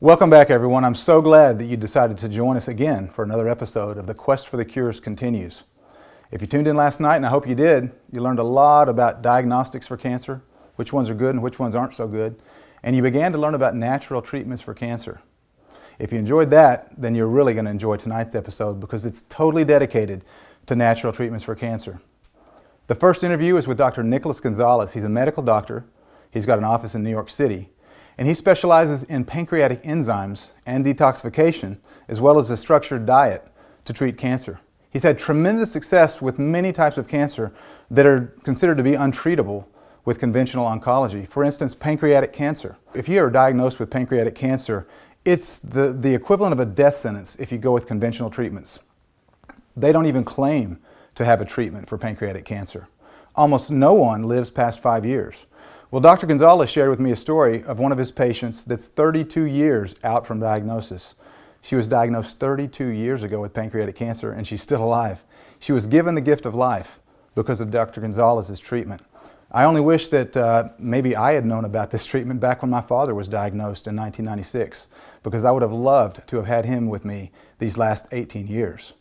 Welcome back, everyone. I'm so glad that you decided to join us again for another episode of The Quest for the Cures Continues. If you tuned in last night, and I hope you did, you learned a lot about diagnostics for cancer, which ones are good and which ones aren't so good, and you began to learn about natural treatments for cancer. If you enjoyed that, then you're really going to enjoy tonight's episode because it's totally dedicated to natural treatments for cancer. The first interview is with Dr. Nicholas Gonzalez. He's a medical doctor. He's got an office in New York City. And he specializes in pancreatic enzymes and detoxification, as well as a structured diet to treat cancer. He's had tremendous success with many types of cancer that are considered to be untreatable with conventional oncology. For instance, pancreatic cancer. If you are diagnosed with pancreatic cancer, it's the equivalent of a death sentence if you go with conventional treatments. They don't even claim to have a treatment for pancreatic cancer. Almost no one lives past 5 years. Well, Dr. Gonzalez shared with me a story of one of his patients that's 32 years out from diagnosis. She was diagnosed 32 years ago with pancreatic cancer, and she's still alive. She was given the gift of life because of Dr. Gonzalez's treatment. I only wish that maybe I had known about this treatment back when my father was diagnosed in 1996, because I would have loved to have had him with me these last 18 years.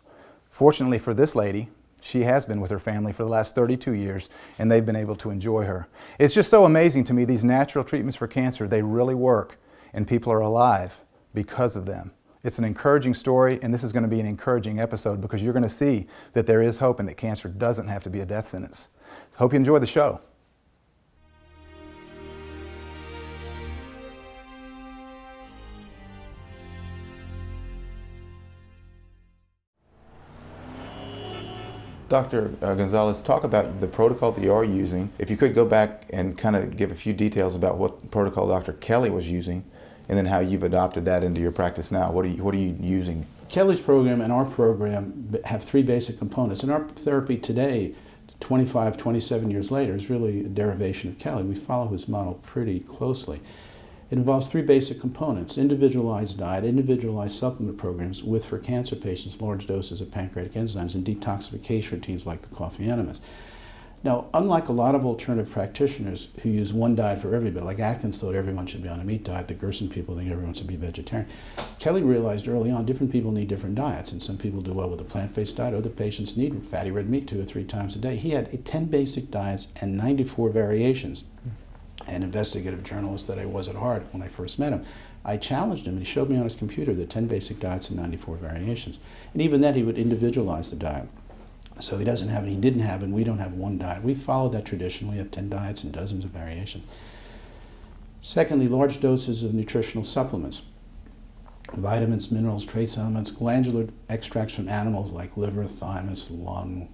Fortunately for this lady, she has been with her family for the last 32 years, and they've been able to enjoy her. It's just so amazing to me, these natural treatments for cancer, they really work, and people are alive because of them. It's an encouraging story, and this is going to be an encouraging episode because you're going to see that there is hope and that cancer doesn't have to be a death sentence. Hope you enjoy the show. Dr. Gonzalez, talk about the protocol that you are using. If you could go back and kind of give a few details about what protocol Dr. Kelly was using, and then how you've adopted that into your practice now. What are you using? Kelly's program and our program have three basic components. And our therapy today, 25, 27 years later, is really a derivation of Kelly. We follow his model pretty closely. It involves three basic components: individualized diet, individualized supplement programs with, for cancer patients, large doses of pancreatic enzymes, and detoxification routines like the coffee enemas. Now, unlike a lot of alternative practitioners who use one diet for everybody, like Atkins thought everyone should be on a meat diet, the Gerson people think everyone should be vegetarian, Kelly realized early on different people need different diets, and some people do well with a plant-based diet, other patients need fatty red meat 2 or 3 times a day. He had 10 basic diets and 94 variations. An investigative journalist that I was at heart when I first met him, I challenged him, and he showed me on his computer the 10 basic diets and 94 variations. And even then, he would individualize the diet. So he didn't have, and we don't have one diet. We follow that tradition. We have 10 diets and dozens of variations. Secondly, large doses of nutritional supplements. Vitamins, minerals, trace elements, glandular extracts from animals like liver, thymus, lung,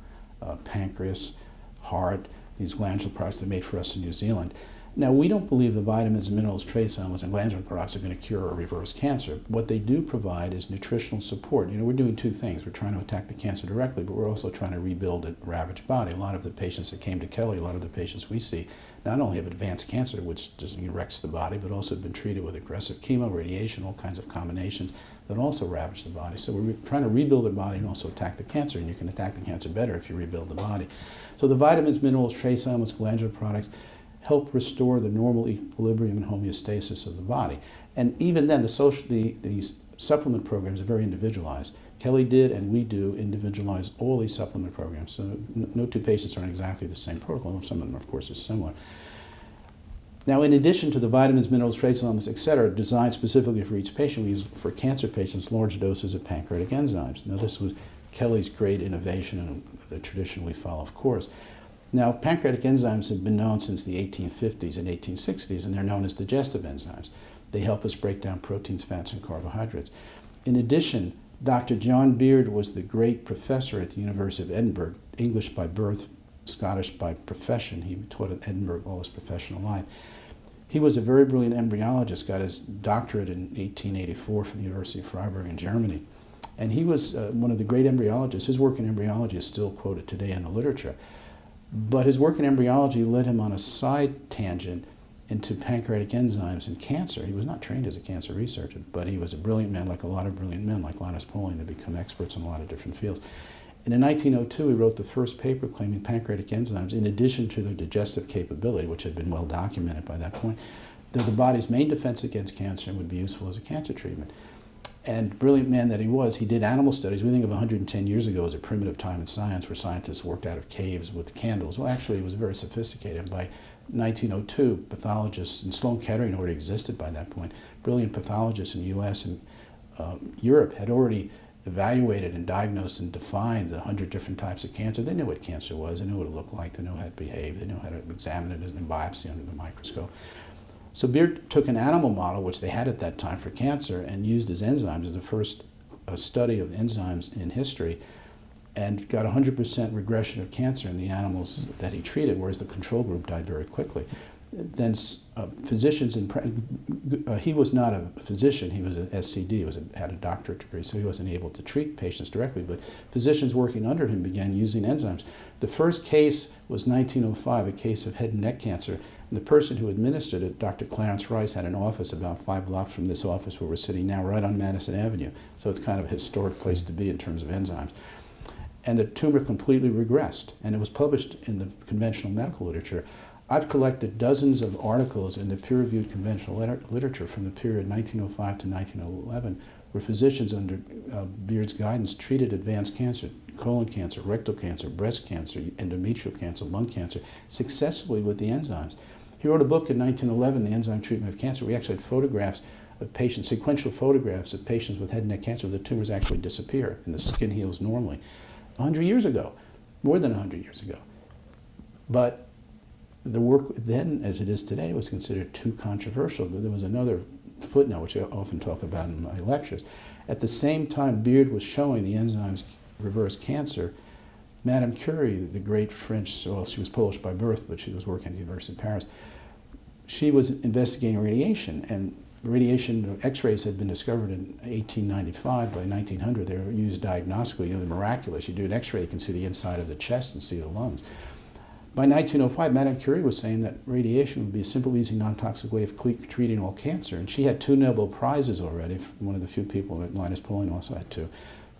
pancreas, heart. These glandular products are made for us in New Zealand. Now, we don't believe the vitamins, minerals, trace elements, and glandular products are going to cure or reverse cancer. What they do provide is nutritional support. We're doing two things. We're trying to attack the cancer directly, but we're also trying to rebuild a ravaged body. A lot of the patients that came to Kelly, a lot of the patients we see, not only have advanced cancer, which just wrecks the body, but also have been treated with aggressive chemo, radiation, all kinds of combinations that also ravage the body. So we're trying to rebuild the body and also attack the cancer, and you can attack the cancer better if you rebuild the body. So the vitamins, minerals, trace elements, glandular products help restore the normal equilibrium and homeostasis of the body. And even then, these supplement programs are very individualized. Kelly did, and we do, individualize all these supplement programs. So no two patients are on exactly the same protocol. Some of them, of course, are similar. Now, in addition to the vitamins, minerals, trace elements, etc., designed specifically for each patient, we use, for cancer patients, large doses of pancreatic enzymes. Now, this was Kelly's great innovation and the tradition we follow, of course. Now, pancreatic enzymes have been known since the 1850s and 1860s, and they're known as digestive enzymes. They help us break down proteins, fats, and carbohydrates. In addition, Dr. John Beard was the great professor at the University of Edinburgh, English by birth, Scottish by profession. He taught at Edinburgh all his professional life. He was a very brilliant embryologist, got his doctorate in 1884 from the University of Freiburg in Germany. And he was one of the great embryologists. His work in embryology is still quoted today in the literature. But his work in embryology led him on a side tangent into pancreatic enzymes and cancer. He was not trained as a cancer researcher, but he was a brilliant man, like a lot of brilliant men, like Linus Pauling, that become experts in a lot of different fields. And in 1902, he wrote the first paper claiming pancreatic enzymes, in addition to their digestive capability, which had been well documented by that point, They're the body's main defense against cancer and would be useful as a cancer treatment. And brilliant man that he was, he did animal studies. We think of 110 years ago as a primitive time in science where scientists worked out of caves with candles. Well, actually, it was very sophisticated. By 1902, pathologists, and Sloan Kettering already existed by that point, brilliant pathologists in the US and Europe had already evaluated and diagnosed and defined the 100 different types of cancer. They knew what cancer was, they knew what it looked like, they knew how it behaved, they knew how to examine it in biopsy under the microscope. So Beard took an animal model, which they had at that time for cancer, and used his enzymes as the first study of enzymes in history, and got 100% regression of cancer in the animals that he treated, whereas the control group died very quickly. Then physicians, he was not a physician, he was an SCD, had a doctorate degree, so he wasn't able to treat patients directly, but physicians working under him began using enzymes. The first case was 1905, a case of head and neck cancer. And the person who administered it, Dr. Clarence Rice, had an office about 5 blocks from this office where we're sitting now, right on Madison Avenue. So it's kind of a historic place to be in terms of enzymes. And the tumor completely regressed, and it was published in the conventional medical literature. I've collected dozens of articles in the peer-reviewed conventional literature from the period 1905 to 1911, where physicians under Beard's guidance treated advanced cancer, colon cancer, rectal cancer, breast cancer, endometrial cancer, lung cancer, successfully with the enzymes. He wrote a book in 1911, The Enzyme Treatment of Cancer. We actually had photographs of patients, sequential photographs of patients with head and neck cancer. The tumors actually disappear and the skin heals normally. 100 years ago, more than 100 years ago. But the work then, as it is today, was considered too controversial. But there was another footnote, which I often talk about in my lectures. At the same time Beard was showing the enzymes reverse cancer, Madame Curie, the great French, well, she was Polish by birth, but she was working at the University of Paris. She was investigating radiation, and radiation X-rays had been discovered in 1895. By 1900, they were used diagnostically. You know, the miraculous. You do an X-ray, you can see the inside of the chest and see the lungs. By 1905, Madame Curie was saying that radiation would be a simple, easy, non-toxic way of treating all cancer, and she had 2 Nobel Prizes already. One of the few people, that Linus Pauling also had 2.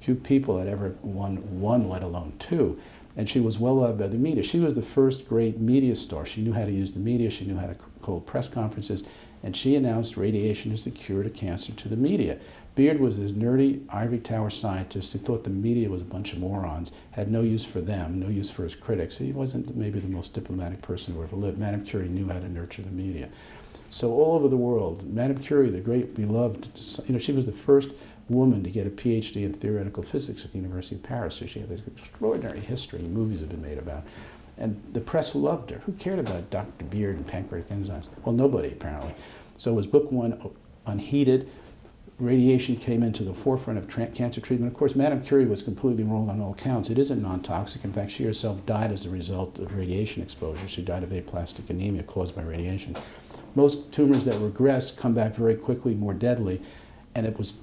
Few people had ever won 1, let alone 2. And she was well loved by the media. She was the first great media star. She knew how to use the media. She knew how to hold press conferences. And she announced radiation as the cure to cancer to the media. Beard was this nerdy ivory tower scientist who thought the media was a bunch of morons, had no use for them, no use for his critics. He wasn't maybe the most diplomatic person who ever lived. Madame Curie knew how to nurture the media. So all over the world, Madame Curie, the great beloved, she was the first woman to get a PhD in theoretical physics at the University of Paris. So she had this extraordinary history. Movies have been made about it. And the press loved her. Who cared about Dr. Beard and pancreatic enzymes? Well, nobody, apparently. So it was book 1, Unheeded. Radiation came into the forefront of cancer treatment. Of course, Madame Curie was completely wrong on all counts. It isn't non-toxic. In fact, she herself died as a result of radiation exposure. She died of aplastic anemia caused by radiation. Most tumors that regress come back very quickly, more deadly. And it was,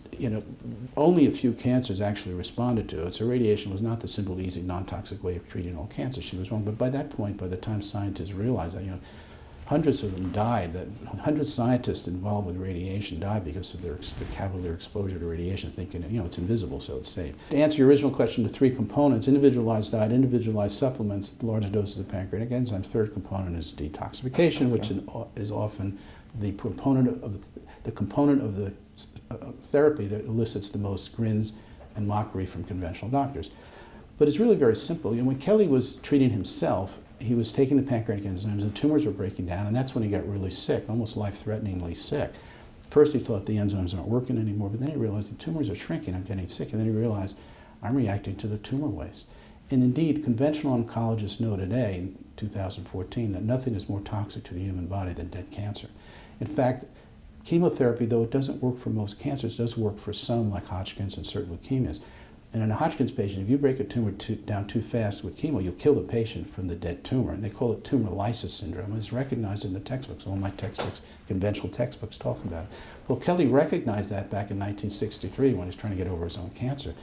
only a few cancers actually responded to it. So radiation was not the simple, easy, non-toxic way of treating all cancer. She was wrong. But by that point, by the time scientists realized that, hundreds of them died. That 100 scientists involved with radiation died because of their cavalier exposure to radiation, thinking, it's invisible, so it's safe. To answer your original question, the 3 components: individualized diet, individualized supplements, large doses of pancreatic enzymes. Third component is detoxification, which is often the component of the therapy that elicits the most grins and mockery from conventional doctors. But it's really very simple. When Kelly was treating himself, he was taking the pancreatic enzymes, and tumors were breaking down, and that's when he got really sick, almost life-threateningly sick. First he thought the enzymes aren't working anymore, but then he realized the tumors are shrinking, I'm getting sick, and then he realized I'm reacting to the tumor waste. And indeed, conventional oncologists know today, in 2014, that nothing is more toxic to the human body than dead cancer. In fact, chemotherapy, though it doesn't work for most cancers, does work for some, like Hodgkin's and certain leukemias. And in a Hodgkin's patient, if you break a tumor down too fast with chemo, you'll kill the patient from the dead tumor. And they call it tumor lysis syndrome. And it's recognized in the textbooks. All my textbooks, conventional textbooks, talk about it. Well, Kelly recognized that back in 1963 when he was trying to get over his own cancer.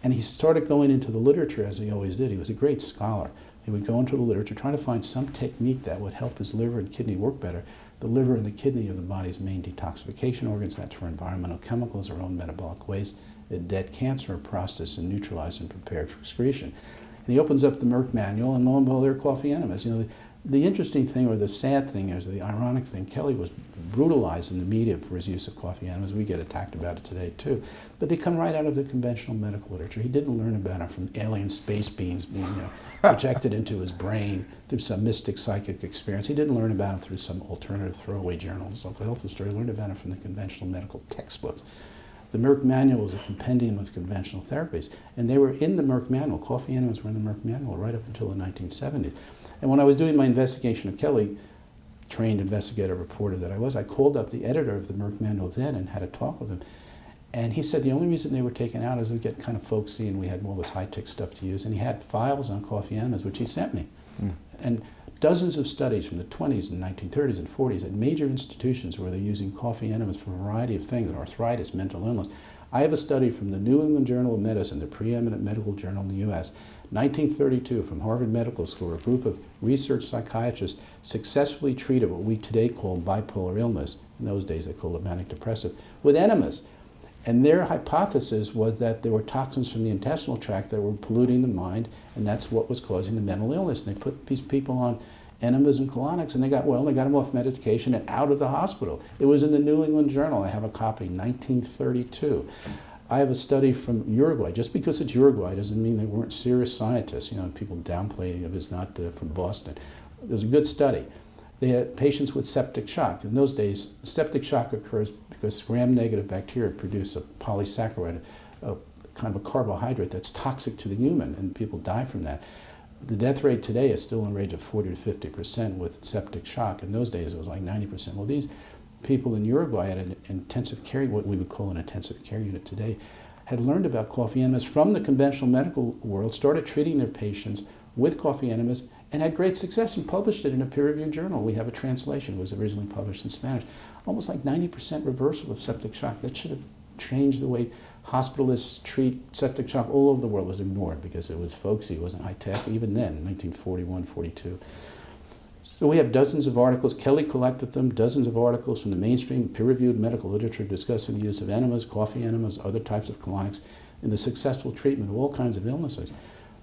And he started going into the literature, as he always did. He was a great scholar. He would go into the literature trying to find some technique that would help his liver and kidney work better. The liver and the kidney are the body's main detoxification organs. That's for environmental chemicals, our own metabolic waste. The dead cancer are processed and neutralized and prepared for excretion. And he opens up the Merck manual, and lo and behold, they're coffee enemas. The interesting thing, or the sad thing, is the ironic thing, Kelly was brutalized in the media for his use of coffee enemas. We get attacked about it today too. But they come right out of the conventional medical literature. He didn't learn about it from alien space beings being projected into his brain through some mystic psychic experience. He didn't learn about it through some alternative throwaway journal, his local health story. He learned about it from the conventional medical textbooks. The Merck Manual is a compendium of conventional therapies, and they were in the Merck Manual. Coffee enemas were in the Merck Manual right up until the 1970s. And when I was doing my investigation of Kelly, trained investigator reporter that I was, I called up the editor of the Merck Manual then and had a talk with him. And he said the only reason they were taken out is we get kind of folksy and we had all this high-tech stuff to use. And he had files on coffee enemas, which he sent me. And dozens of studies from the 20s and 1930s and 40s at major institutions where they're using coffee enemas for a variety of things, arthritis, mental illness. I have a study from the New England Journal of Medicine, the preeminent medical journal in the U.S., 1932, from Harvard Medical School, a group of research psychiatrists successfully treated what we today call bipolar illness, in those days they called it manic depressive, with enemas. And their hypothesis was that there were toxins from the intestinal tract that were polluting the mind, and that's what was causing the mental illness. And they put these people on enemas and colonics, and they got them off medication and out of the hospital. It was in the New England Journal. I have a copy, 1932. I have a study from Uruguay. Just because it's Uruguay doesn't mean they weren't serious scientists. People downplaying it was not from Boston. It was a good study. They had patients with septic shock. In those days, septic shock occurs because gram-negative bacteria produce a polysaccharide, a kind of a carbohydrate that's toxic to the human, and people die from that. The death rate today is still in the range of 40 to 50% with septic shock. In those days, it was like 90%. Well, these people in Uruguay at an intensive care, what we would call an intensive care unit today, had learned about coffee enemas from the conventional medical world, started treating their patients with coffee enemas, and had great success and published it in a peer-reviewed journal. We have a translation. It was originally published in Spanish. Almost like 90% reversal of septic shock. That should have changed the way hospitalists treat septic shock all over the world. It was ignored because it was folksy, it wasn't high-tech, even then, 1941, 42. So we have dozens of articles. Kelly collected them, dozens of articles from the mainstream peer-reviewed medical literature discussing the use of enemas, coffee enemas, other types of colonics in the successful treatment of all kinds of illnesses.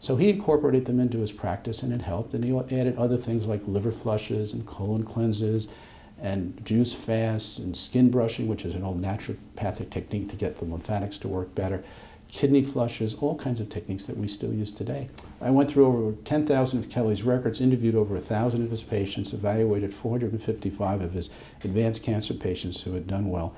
So he incorporated them into his practice, and it helped, and he added other things like liver flushes and colon cleanses and juice fasts and skin brushing, which is an old naturopathic technique to get the lymphatics to work better, kidney flushes, all kinds of techniques that we still use today. I went through over 10,000 of Kelly's records, interviewed over 1,000 of his patients, evaluated 455 of his advanced cancer patients who had done well,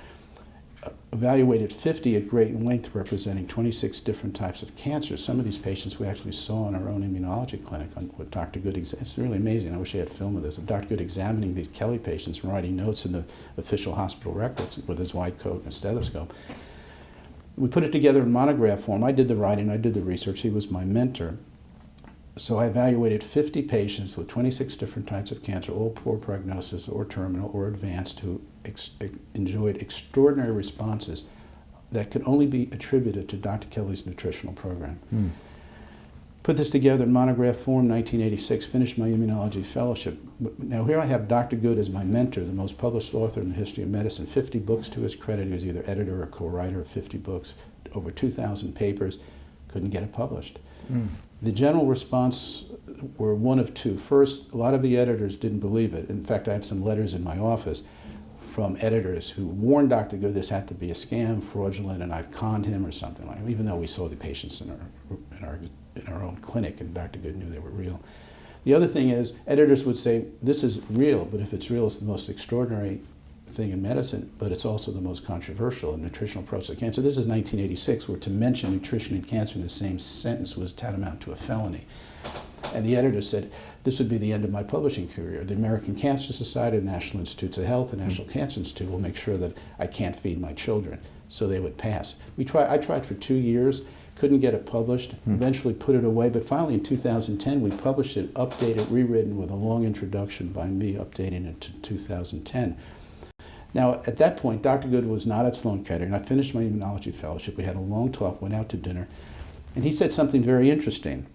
evaluated 50 at great length representing 26 different types of cancer. Some of these patients we actually saw in our own immunology clinic with Dr. Good. It's really amazing. I wish I had film of this. Of Dr. Good examining these Kelly patients and writing notes in the official hospital records with his white coat and a stethoscope. We put it together in monograph form. I did the writing, I did the research. He was my mentor. So I evaluated 50 patients with 26 different types of cancer, all poor prognosis or terminal or advanced, who enjoyed extraordinary responses that could only be attributed to Dr. Kelly's nutritional program. Put this together in monograph form, 1986, finished my immunology fellowship. Now here I have Dr. Good as my mentor, the most published author in the history of medicine, 50 books to his credit. He was either editor or co-writer of 50 books, over 2,000 papers, couldn't get it published. The general response were one of two. First, a lot of the editors didn't believe it. In fact, I have some letters in my office from editors who warned Dr. Good this had to be a scam, fraudulent, and I conned him or something like that, even though we saw the patients in our own clinic and Dr. Good knew they were real. The other thing is, editors would say, this is real, but if it's real, it's the most extraordinary thing in medicine, but it's also the most controversial in nutritional approach to cancer. This is 1986, where to mention nutrition and cancer in the same sentence was tantamount to a felony. And the editor said, this would be the end of my publishing career. The American Cancer Society, the National Institutes of Health, the National Cancer Institute will make sure that I can't feed my children. So they would pass. I tried for 2 years, couldn't get it published, eventually put it away, but finally in 2010 we published it, updated, rewritten with a long introduction by me, updating it to 2010. Now, at that point, Dr. Good was not at Sloan Kettering. I finished my immunology fellowship. We had a long talk, went out to dinner, and he said something very interesting.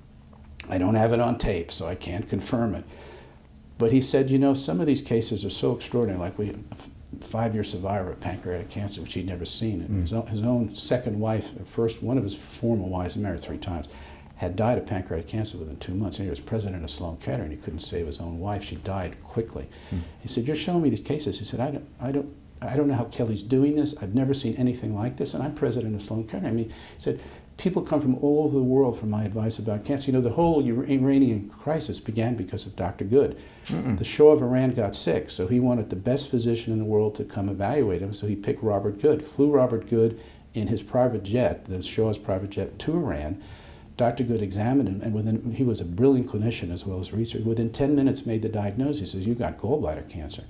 I don't have it on tape, so I can't confirm it. But he said, some of these cases are so extraordinary, like we have a 5-year survivor of pancreatic cancer, which he'd never seen. And his own second wife, one of his former wives, married 3 times, had died of pancreatic cancer within 2 months. And he was president of Sloan Kettering. He couldn't save his own wife. She died quickly. He said, "You're showing me these cases." He said, I don't know how Kelly's doing this. I've never seen anything like this, and I'm president of Sloan Kettering." I mean, he said, people come from all over the world for my advice about cancer. You know, the whole Iranian crisis began because of Dr. Good. The Shah of Iran got sick, so he wanted the best physician in the world to come evaluate him, so he picked Robert Good, flew Robert Good in his private jet, the Shah's private jet, to Iran. Dr. Good examined him, and he was a brilliant clinician as well as researcher. Within 10 minutes made the diagnosis. He says, "You got gallbladder cancer."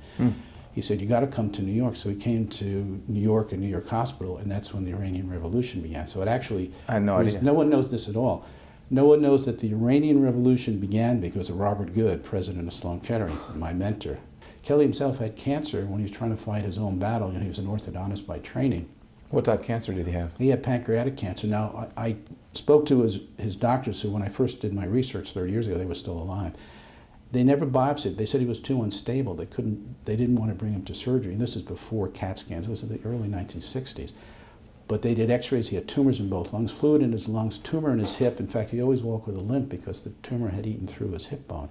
He said, "You got to come to New York." So he came to New York and New York Hospital, and that's when the Iranian Revolution began. So it actually, I had no idea. No one knows this at all. No one knows that the Iranian Revolution began because of Robert Good, president of Sloan Kettering, my mentor. Kelly himself had cancer when he was trying to fight his own battle, and he was an orthodontist by training. What type of cancer did he have? He had pancreatic cancer. Now, I spoke to his doctors, who when I first did my research 30 years ago, they were still alive. They never biopsied. They said he was too unstable. They didn't want to bring him to surgery. And this is before CAT scans. It was in the early 1960s. But they did x-rays. He had tumors in both lungs, fluid in his lungs, tumor in his hip. In fact, he always walked with a limp because the tumor had eaten through his hip bone.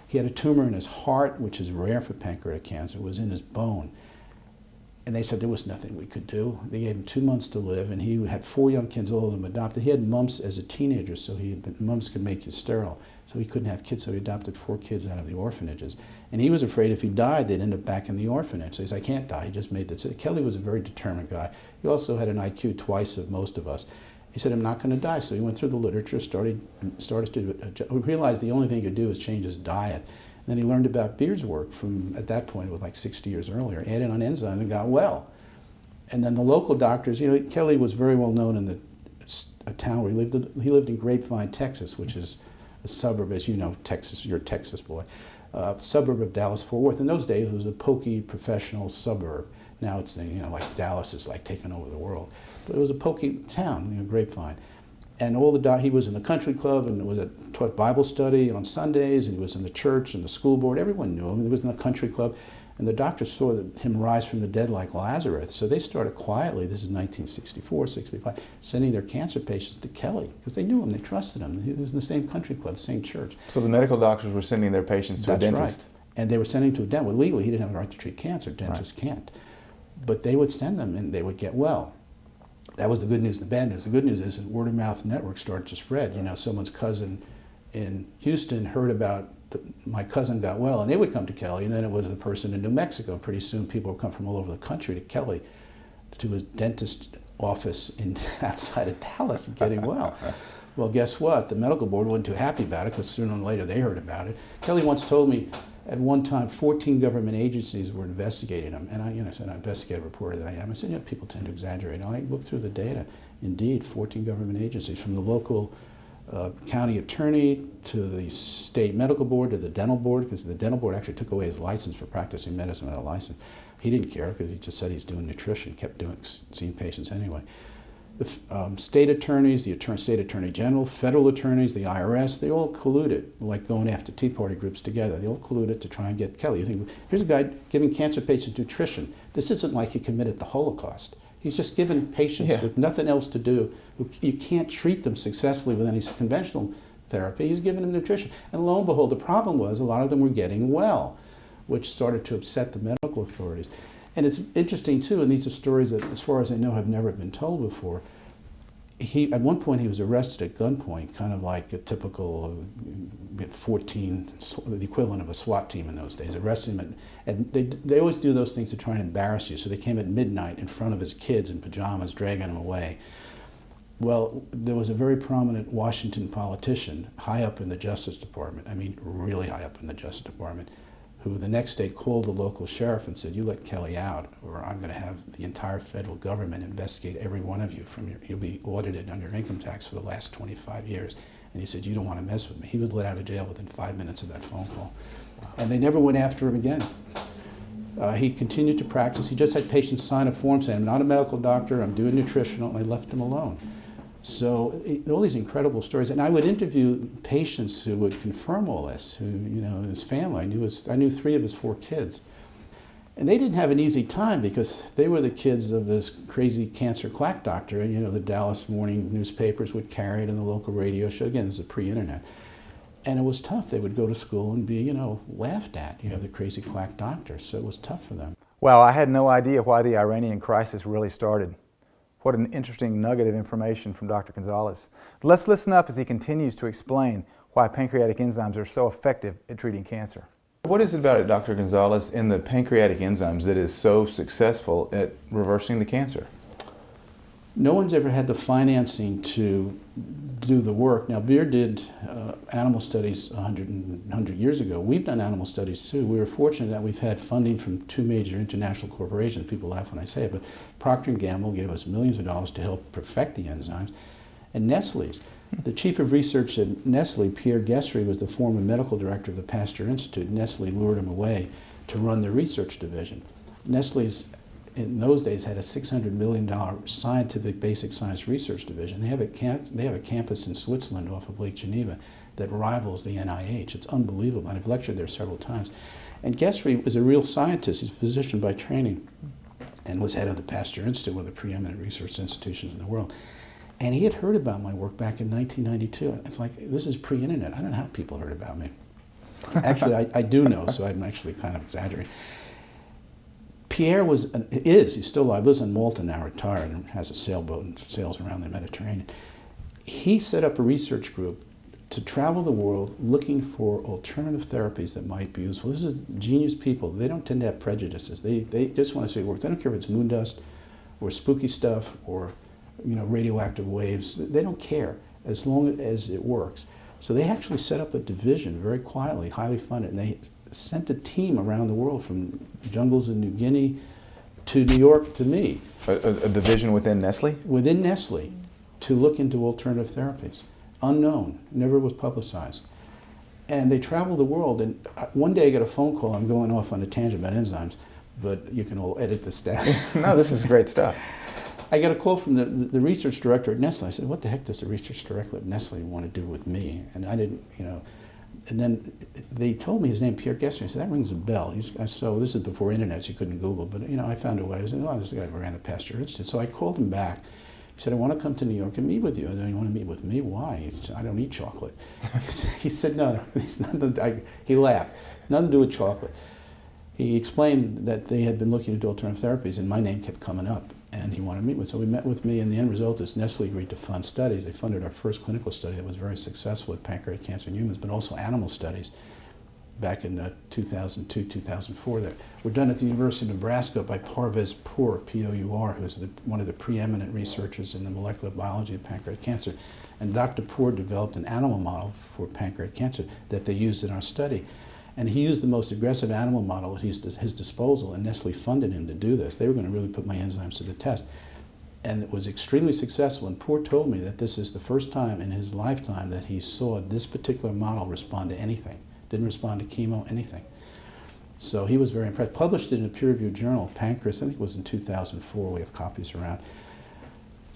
He had a tumor in his heart, which is rare for pancreatic cancer. It was in his bone. And they said there was nothing we could do. They gave him 2 months to live, and he had 4 young kids, all of them adopted. He had mumps as a teenager, so mumps could make you sterile. So he couldn't have kids, so he adopted 4 kids out of the orphanages. And he was afraid if he died, they'd end up back in the orphanage. So he said, "I can't die." He just made that decision. Kelly was a very determined guy. He also had an IQ twice of most of us. He said, "I'm not going to die." So he went through the literature, started to realized the only thing he could do is change his diet. Then he learned about Beard's work from, at that point, it was like 60 years earlier, added on enzymes and got well. And then the local doctors, you know, Kelly was very well known in a town where he lived. He lived in Grapevine, Texas, which is a suburb, as you know, Texas, you're a Texas boy, suburb of Dallas-Fort Worth. In those days, it was a pokey professional suburb. Now it's, you know, like Dallas is like taking over the world. But it was a pokey town, you know, Grapevine. And he was in the country club and taught Bible study on Sundays, and he was in the church and the school board. Everyone knew him. He was in the country club. And the doctors saw him rise from the dead like Lazarus. So they started quietly, this is 1964, 65, sending their cancer patients to Kelly because they knew him, they trusted him. He was in the same country club, same church. So the medical doctors were sending their patients to a dentist? That's right. And they were sending him to a dentist. Well, legally, he didn't have the right to treat cancer. Dentists can't. But they would send them, and they would get well. That was the good news and the bad news. The good news is that word of mouth network started to spread. You know, someone's cousin in Houston heard about my cousin got well, and they would come to Kelly, and then it was the person in New Mexico. Pretty soon people would come from all over the country to Kelly, to his dentist office outside of Dallas and getting well. Well, guess what? The medical board wasn't too happy about it because sooner or later they heard about it. Kelly once told me at one time 14 government agencies were investigating him. And I said, I'm an investigative reporter that I am. I said, people tend to exaggerate. And I looked through the data. Indeed, 14 government agencies, from the local county attorney to the state medical board to the dental board, because the dental board actually took away his license for practicing medicine without a license. He didn't care because he just said he's doing nutrition, kept seeing patients anyway. The state attorneys, the state attorney general, federal attorneys, the IRS, they all colluded, like going after Tea Party groups together. They all colluded to try and get Kelly. You think, here's a guy giving cancer patients nutrition. This isn't like he committed the Holocaust. He's just giving patients with nothing else to do. You can't treat them successfully with any conventional therapy. He's giving them nutrition. And lo and behold, the problem was a lot of them were getting well, which started to upset the medical authorities. And it's interesting, too, and these are stories that, as far as I know, have never been told before. At one point, he was arrested at gunpoint, kind of like a typical 14, the equivalent of a SWAT team in those days. Arrested him, and they always do those things to try and embarrass you. So they came at midnight in front of his kids in pajamas, dragging him away. Well, there was a very prominent Washington politician, high up in the Justice Department, I mean really high up in the Justice Department, who the next day called the local sheriff and said, "You let Kelly out, or I'm going to have the entire federal government investigate every one of you. You'll be audited on your income tax for the last 25 years." And he said, "You don't want to mess with me." He was let out of jail within 5 minutes of that phone call. Wow. And they never went after him again. He continued to practice. He just had patients sign a form saying, "I'm not a medical doctor, I'm doing nutritional," and they left him alone. So all these incredible stories, and I would interview patients who would confirm all this. Who, his family. I knew 3 of his 4 kids, And they didn't have an easy time because they were the kids of this crazy cancer quack doctor. And, you know, the Dallas morning newspapers would carry it in the local radio show. Again, this is pre-internet. And it was tough. They would go to school and be, you know, laughed at. You know, the crazy quack doctor. So it was tough for them. Well, I had no idea why the Iranian crisis really started. What an interesting nugget of information from Dr. Gonzalez. Let's listen up as he continues to explain why pancreatic enzymes are so effective at treating cancer. What is it about it, Dr. Gonzalez, in the pancreatic enzymes that is so successful at reversing the cancer? No one's ever had the financing to do the work. Now, Beer did animal studies 100 years ago. We've done animal studies too. We were fortunate that we've had funding from two major international corporations. People laugh when I say it, but Procter & Gamble gave us millions of dollars to help perfect the enzymes. And Nestle's. The chief of research at Nestle, Pierre Guessery, was the former medical director of the Pasteur Institute. Nestle lured him away to run the research division. Nestle's, in those days, had a $600 million scientific basic science research division. They have a campus in Switzerland off of Lake Geneva that rivals the NIH. It's unbelievable. I've lectured there several times. And Guessery was a real scientist. He's a physician by training and was head of the Pasteur Institute, one of the preeminent research institutions in the world. And he had heard about my work back in 1992. It's like, this is pre-internet. I don't know how people heard about me. Actually, I do know, so I'm actually kind of exaggerating. Pierre he's still alive, lives in Malta now, retired, and has a sailboat and sails around the Mediterranean. He set up a research group to travel the world looking for alternative therapies that might be useful. This is genius people. They don't tend to have prejudices. They just want to see it works. They don't care if it's moon dust or spooky stuff or, you know, radioactive waves. They don't care as long as it works. So they actually set up a division very quietly, highly funded, and they sent a team around the world from jungles in New Guinea to New York to me. A division within Nestle? Within Nestle, to look into alternative therapies. Unknown, never was publicized. And they traveled the world, and one day I got a phone call. I'm going off on a tangent about enzymes, but you can all edit this down. No, this is great stuff. I got a call from the research director at Nestle. I said, what the heck does the research director at Nestle want to do with me? And I didn't, you know, and then they told me his name, Pierre Guessery. I said, that rings a bell. So this is before internet, so you couldn't Google, but, you know, I found a way. I said, oh, this is the guy who ran the Pasteur Institute. So I called him back. He said, I want to come to New York and meet with you. I said, you want to meet with me? Why? He said, I don't eat chocolate. He said, no, it's nothing. He laughed. Nothing to do with chocolate. He explained that they had been looking into alternative therapies, and my name kept coming up, and he wanted to meet with me. So we met with me, and the end result is Nestle agreed to fund studies. They funded our first clinical study that was very successful with pancreatic cancer in humans, but also animal studies back in 2002, 2004. That were done at the University of Nebraska by Parvez Pour, P-O-U-R, who's one of the preeminent researchers in the molecular biology of pancreatic cancer. And Dr. Pour developed an animal model for pancreatic cancer that they used in our study. And he used the most aggressive animal model at his disposal, and Nestle funded him to do this. They were going to really put my enzymes to the test. And it was extremely successful, and Pour told me that this is the first time in his lifetime that he saw this particular model respond to anything. Didn't respond to chemo, anything. So he was very impressed. Published it in a peer-reviewed journal, Pancreas, I think it was in 2004, we have copies around.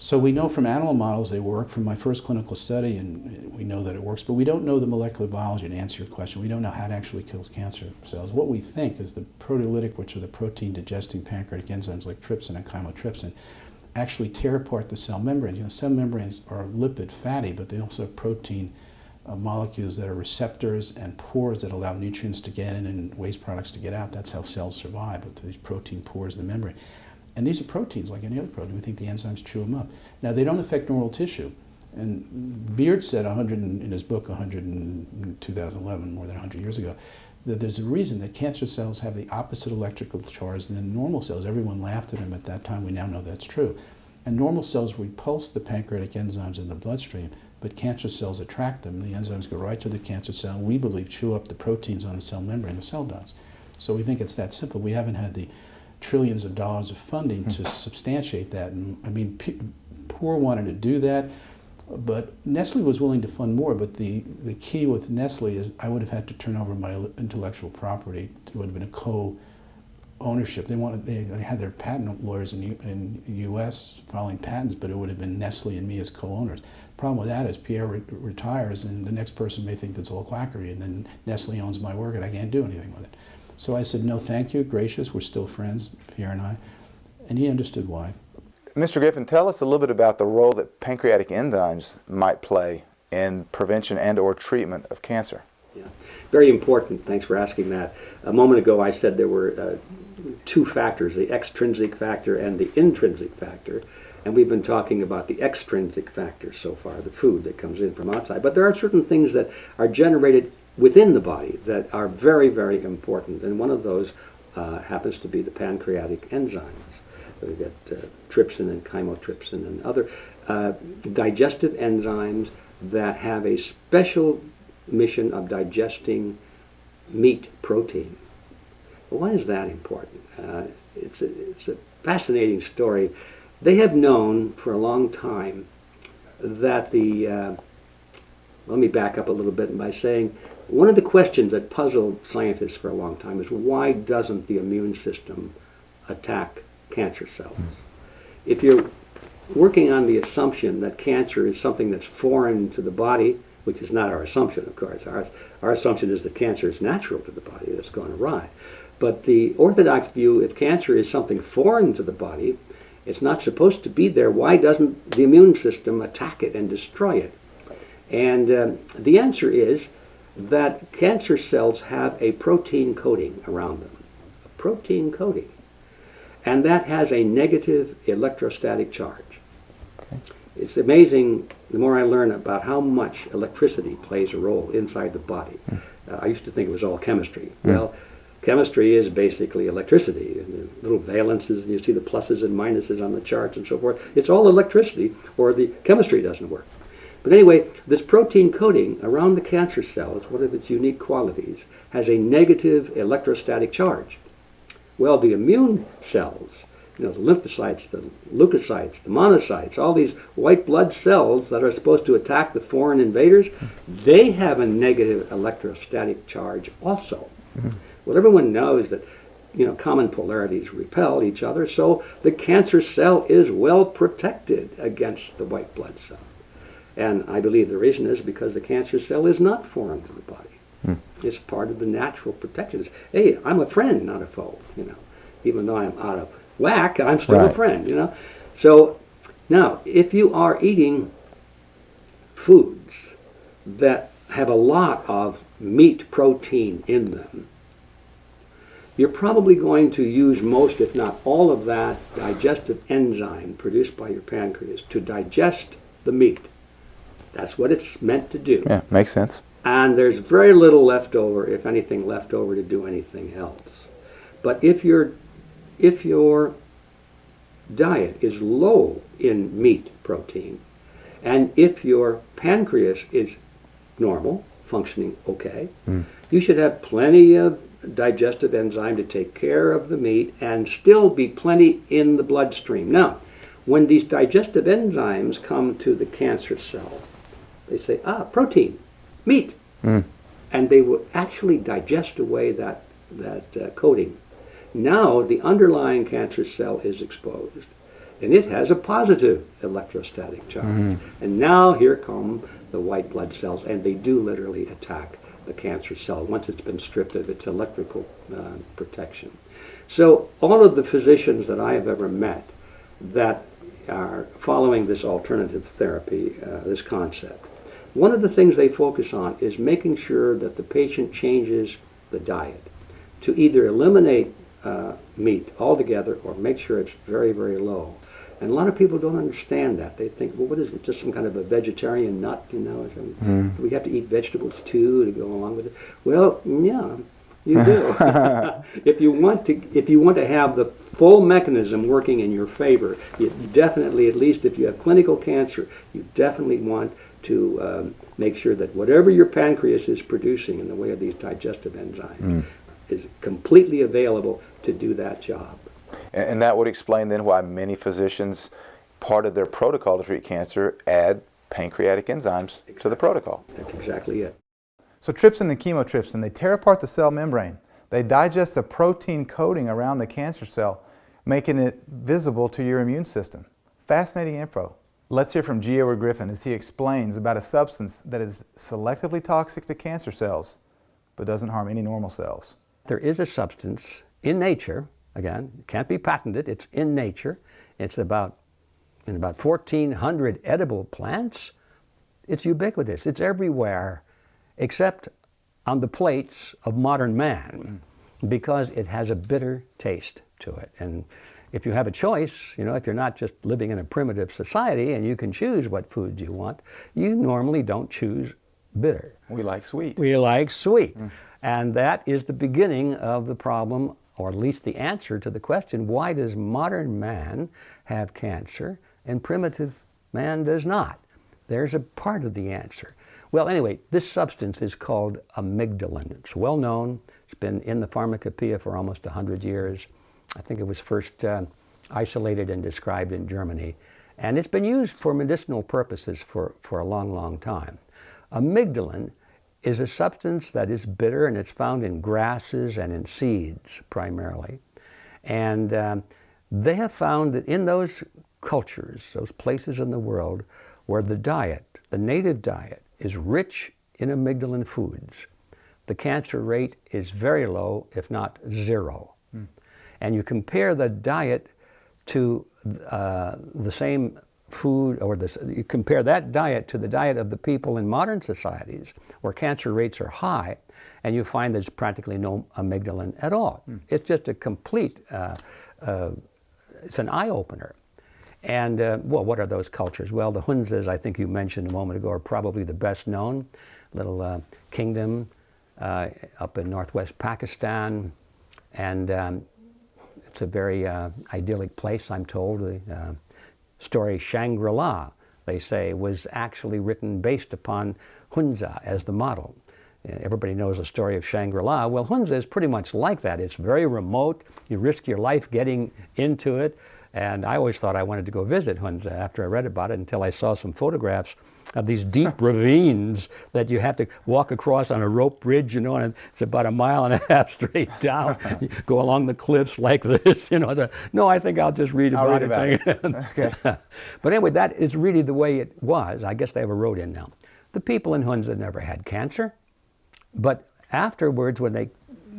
So we know from animal models they work, from my first clinical study, and we know that it works, but we don't know the molecular biology to answer your question. We don't know how it actually kills cancer cells. What we think is the proteolytic, which are the protein-digesting pancreatic enzymes like trypsin and chymotrypsin, actually tear apart the cell membranes. You know, cell membranes are lipid fatty, but they also have protein molecules that are receptors and pores that allow nutrients to get in and waste products to get out. That's how cells survive, with these protein pores in the membrane. And these are proteins like any other protein. We think the enzymes chew them up. Now, they don't affect normal tissue. And Beard said in his book, 100 in 2011, more than 100 years ago, that there's a reason that cancer cells have the opposite electrical charge than normal cells. Everyone laughed at him at that time. We now know that's true. And normal cells repulse the pancreatic enzymes in the bloodstream, but cancer cells attract them. The enzymes go right to the cancer cell. We believe chew up the proteins on the cell membrane. The cell does. So we think it's that simple. We haven't had the trillions of dollars of funding to substantiate that. And I mean, Pour wanted to do that, but Nestle was willing to fund more. But the key with Nestle is I would have had to turn over my intellectual property. It would have been a co-ownership. They had their patent lawyers in the U.S. filing patents, but it would have been Nestle and me as co-owners. The problem with that is Pierre retires, and the next person may think that's all quackery, and then Nestle owns my work, and I can't do anything with it. So I said, no, thank you, gracious, we're still friends, Pierre and I. And he understood why. Mr. Griffin, tell us a little bit about the role that pancreatic enzymes might play in prevention and or treatment of cancer. Yeah, very important. Thanks for asking that. A moment ago I said there were two factors, the extrinsic factor and the intrinsic factor. And we've been talking about the extrinsic factor so far, the food that comes in from outside. But there are certain things that are generated within the body that are very, very important. And one of those happens to be the pancreatic enzymes. We've got trypsin and chymotrypsin and other digestive enzymes that have a special mission of digesting meat protein. Well, why is that important? It's a fascinating story. They have known for a long time that let me back up a little bit by saying one of the questions that puzzled scientists for a long time is why doesn't the immune system attack cancer cells? If you're working on the assumption that cancer is something that's foreign to the body, which is not our assumption, of course. Our assumption is that cancer is natural to the body, that's gone awry. But the orthodox view, if cancer is something foreign to the body, it's not supposed to be there, why doesn't the immune system attack it and destroy it? And the answer is that cancer cells have a protein coating around them, a protein coating. And that has a negative electrostatic charge. Okay. It's amazing, the more I learn about how much electricity plays a role inside the body. I used to think it was all chemistry. Well, chemistry is basically electricity, and the little valences, and you see the pluses and minuses on the charts and so forth. It's all electricity, or the chemistry doesn't work. But anyway, this protein coating around the cancer cells, one of its unique qualities, has a negative electrostatic charge. Well, the immune cells, the lymphocytes, the leukocytes, the monocytes, all these white blood cells that are supposed to attack the foreign invaders, they have a negative electrostatic charge also. Well, everyone knows that common polarities repel each other, so the cancer cell is well protected against the white blood cell. And I believe the reason is because the cancer cell is not foreign to the body. It's part of the natural protections. Hey, I'm a friend, not a foe. Even though I'm out of whack, I'm still a friend. So now, if you are eating foods that have a lot of meat protein in them, you're probably going to use most, if not all, of that digestive enzyme produced by your pancreas to digest the meat. That's what it's meant to do. Yeah, makes sense. And there's very little left over, if anything, left over to do anything else. But if your diet is low in meat protein, and if your pancreas is normal, functioning okay, you should have plenty of digestive enzyme to take care of the meat and still be plenty in the bloodstream. Now, when these digestive enzymes come to the cancer cell, they say, protein, meat. And they will actually digest away that coating. Now the underlying cancer cell is exposed, and it has a positive electrostatic charge. And now here come the white blood cells, and they do literally attack the cancer cell once it's been stripped of its electrical protection. So all of the physicians that I have ever met that are following this alternative therapy, this concept, one of the things they focus on is making sure that the patient changes the diet to either eliminate meat altogether or make sure it's very, very low. And a lot of people don't understand that. They think, well, what is it, just some kind of a vegetarian nut, Do we have to eat vegetables too to go along with it? Well, yeah, you do. If you want to have the full mechanism working in your favor, you definitely, at least if you have clinical cancer, you definitely want to make sure that whatever your pancreas is producing in the way of these digestive enzymes is completely available to do that job. And that would explain then why many physicians, part of their protocol to treat cancer, add pancreatic enzymes to the protocol. That's exactly it. So trypsin and chemotrypsin, they tear apart the cell membrane. They digest the protein coating around the cancer cell, making it visible to your immune system. Fascinating info. Let's hear from G. Edward Griffin as he explains about a substance that is selectively toxic to cancer cells, but doesn't harm any normal cells. there is a substance in nature, again, it can't be patented, it's in nature. It's in about 1,400 edible plants. It's ubiquitous, it's everywhere, except on the plates of modern man, because it has a bitter taste to it. And if you have a choice, if you're not just living in a primitive society and you can choose what foods you want, you normally don't choose bitter. We like sweet. We like sweet. And that is the beginning of the problem, or at least the answer to the question, why does modern man have cancer and primitive man does not? There's a part of the answer. Well, anyway, this substance is called amygdalin. It's well known. It's been in the pharmacopoeia for almost 100 years. I think it was first isolated and described in Germany. And it's been used for medicinal purposes for a long, long time. Amygdalin is a substance that is bitter, and it's found in grasses and in seeds primarily. And they have found that in those cultures, those places in the world where the diet, the native diet, is rich in amygdalin foods, the cancer rate is very low, if not zero. And you compare the diet to the same food, or you compare that diet to the diet of the people in modern societies where cancer rates are high, and you find there's practically no amygdalin at all. It's just a complete, it's an eye-opener. And, well, what are those cultures? Well, the Hunzas, I think you mentioned a moment ago, are probably the best known. Little kingdom up in northwest Pakistan. And it's a very idyllic place, I'm told. The story Shangri-La, they say, was actually written based upon Hunza as the model. Everybody knows the story of Shangri-La. Well, Hunza is pretty much like that. It's very remote. You risk your life getting into it. And I always thought I wanted to go visit Hunza after I read about it, until I saw some photographs of these deep ravines that you have to walk across on a rope bridge, and it's about 1.5 miles straight down. You go along the cliffs like this, So, no, I think I'll just read about it. Okay. But anyway, that is really the way it was. I guess they have a road in now. The people in Hunza never had cancer, but afterwards, when they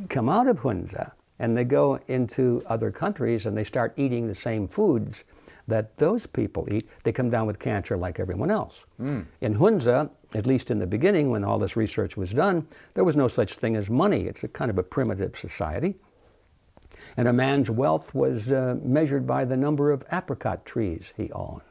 come out of Hunza, and they go into other countries and they start eating the same foods that those people eat, they come down with cancer like everyone else. In Hunza, at least in the beginning when all this research was done, there was no such thing as money. It's a kind of a primitive society. And a man's wealth was measured by the number of apricot trees he owns.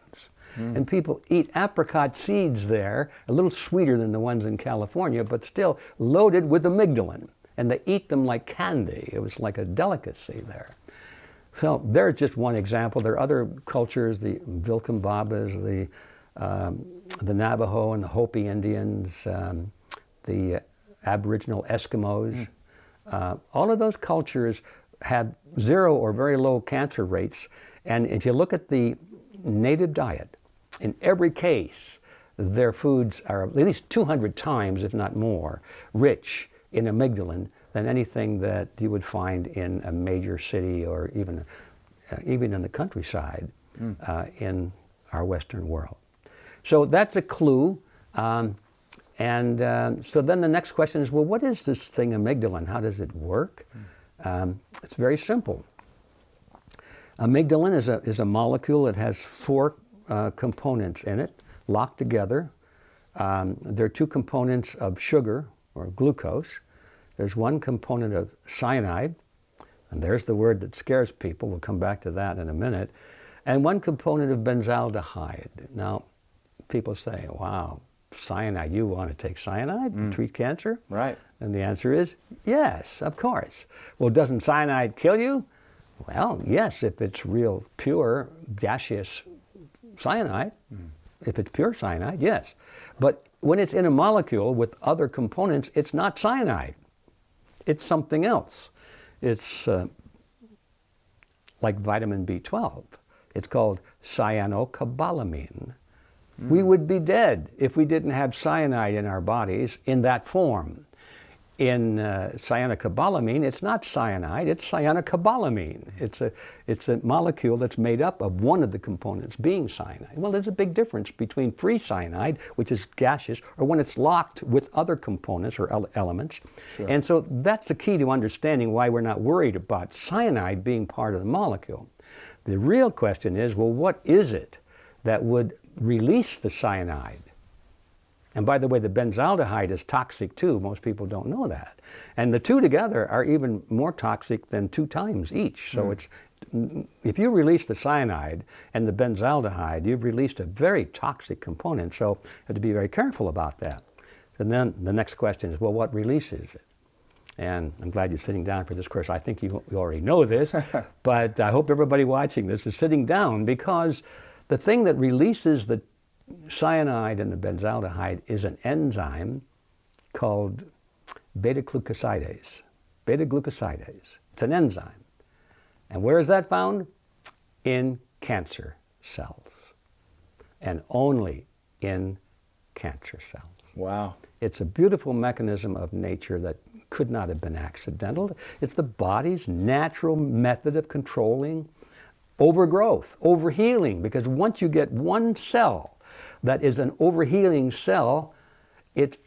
And people eat apricot seeds there, a little sweeter than the ones in California, but still loaded with amygdalin. And they eat them like candy. It was like a delicacy there. So there's just one example. There are other cultures, the Vilcabambas, the Navajo and the Hopi Indians, the Aboriginal Eskimos. All of those cultures had zero or very low cancer rates. And if you look at the native diet, in every case, their foods are at least 200 times, if not more, rich in amygdalin than anything that you would find in a major city, or even in the countryside in our Western world. So that's a clue. So then the next question is, well, what is this thing amygdalin? How does it work? It's very simple. Amygdalin is a molecule that has 4 components in it, locked together. There are 2 components of sugar, or glucose. There's 1 component of cyanide, and there's the word that scares people. We'll come back to that in a minute. And 1 component of benzaldehyde. Now, people say, wow, cyanide, you want to take cyanide to treat cancer? Right. And the answer is, yes, of course. Well, doesn't cyanide kill you? Well, yes, if it's real pure gaseous cyanide. If it's pure cyanide, yes. But when it's in a molecule with other components, it's not cyanide. It's something else. It's like vitamin B12. It's called cyanocobalamin. We would be dead if we didn't have cyanide in our bodies in that form. in cyanocobalamin, it's not cyanide, it's cyanocobalamin. It's a molecule that's made up of one of the components being cyanide. Well, there's a big difference between free cyanide, which is gaseous, or when it's locked with other components or elements. Sure. And so that's the key to understanding why we're not worried about cyanide being part of the molecule. The real question is, well, what is it that would release the cyanide? And by the way, the benzaldehyde is toxic too. Most people don't know that. And the two together are even more toxic than 2 times each. So it's, if you release the cyanide and the benzaldehyde, you've released a very toxic component. So you have to be very careful about that. And then the next question is, well, what releases it? And I'm glad you're sitting down for this course. I think you already know this, but I hope everybody watching this is sitting down, because the thing that releases the cyanide and the benzaldehyde is an enzyme called beta-glucosidase. Beta-glucosidase. It's an enzyme. And where is that found? In cancer cells. And only in cancer cells. Wow. It's a beautiful mechanism of nature that could not have been accidental. It's the body's natural method of controlling overgrowth, overhealing, because once you get one cell that is an overhealing cell, it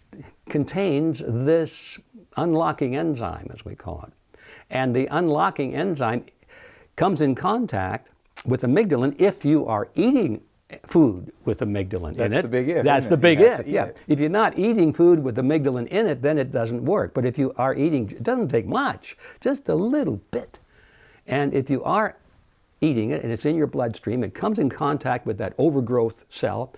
contains this unlocking enzyme, as we call it. And the unlocking enzyme comes in contact with amygdalin if you are eating food with amygdalin in it. That's the big if. That's the big You have if, to eat yeah. it. If you're not eating food with amygdalin in it, then it doesn't work. But if you are eating, it doesn't take much, just a little bit. And if you are eating it and it's in your bloodstream, it comes in contact with that overgrowth cell.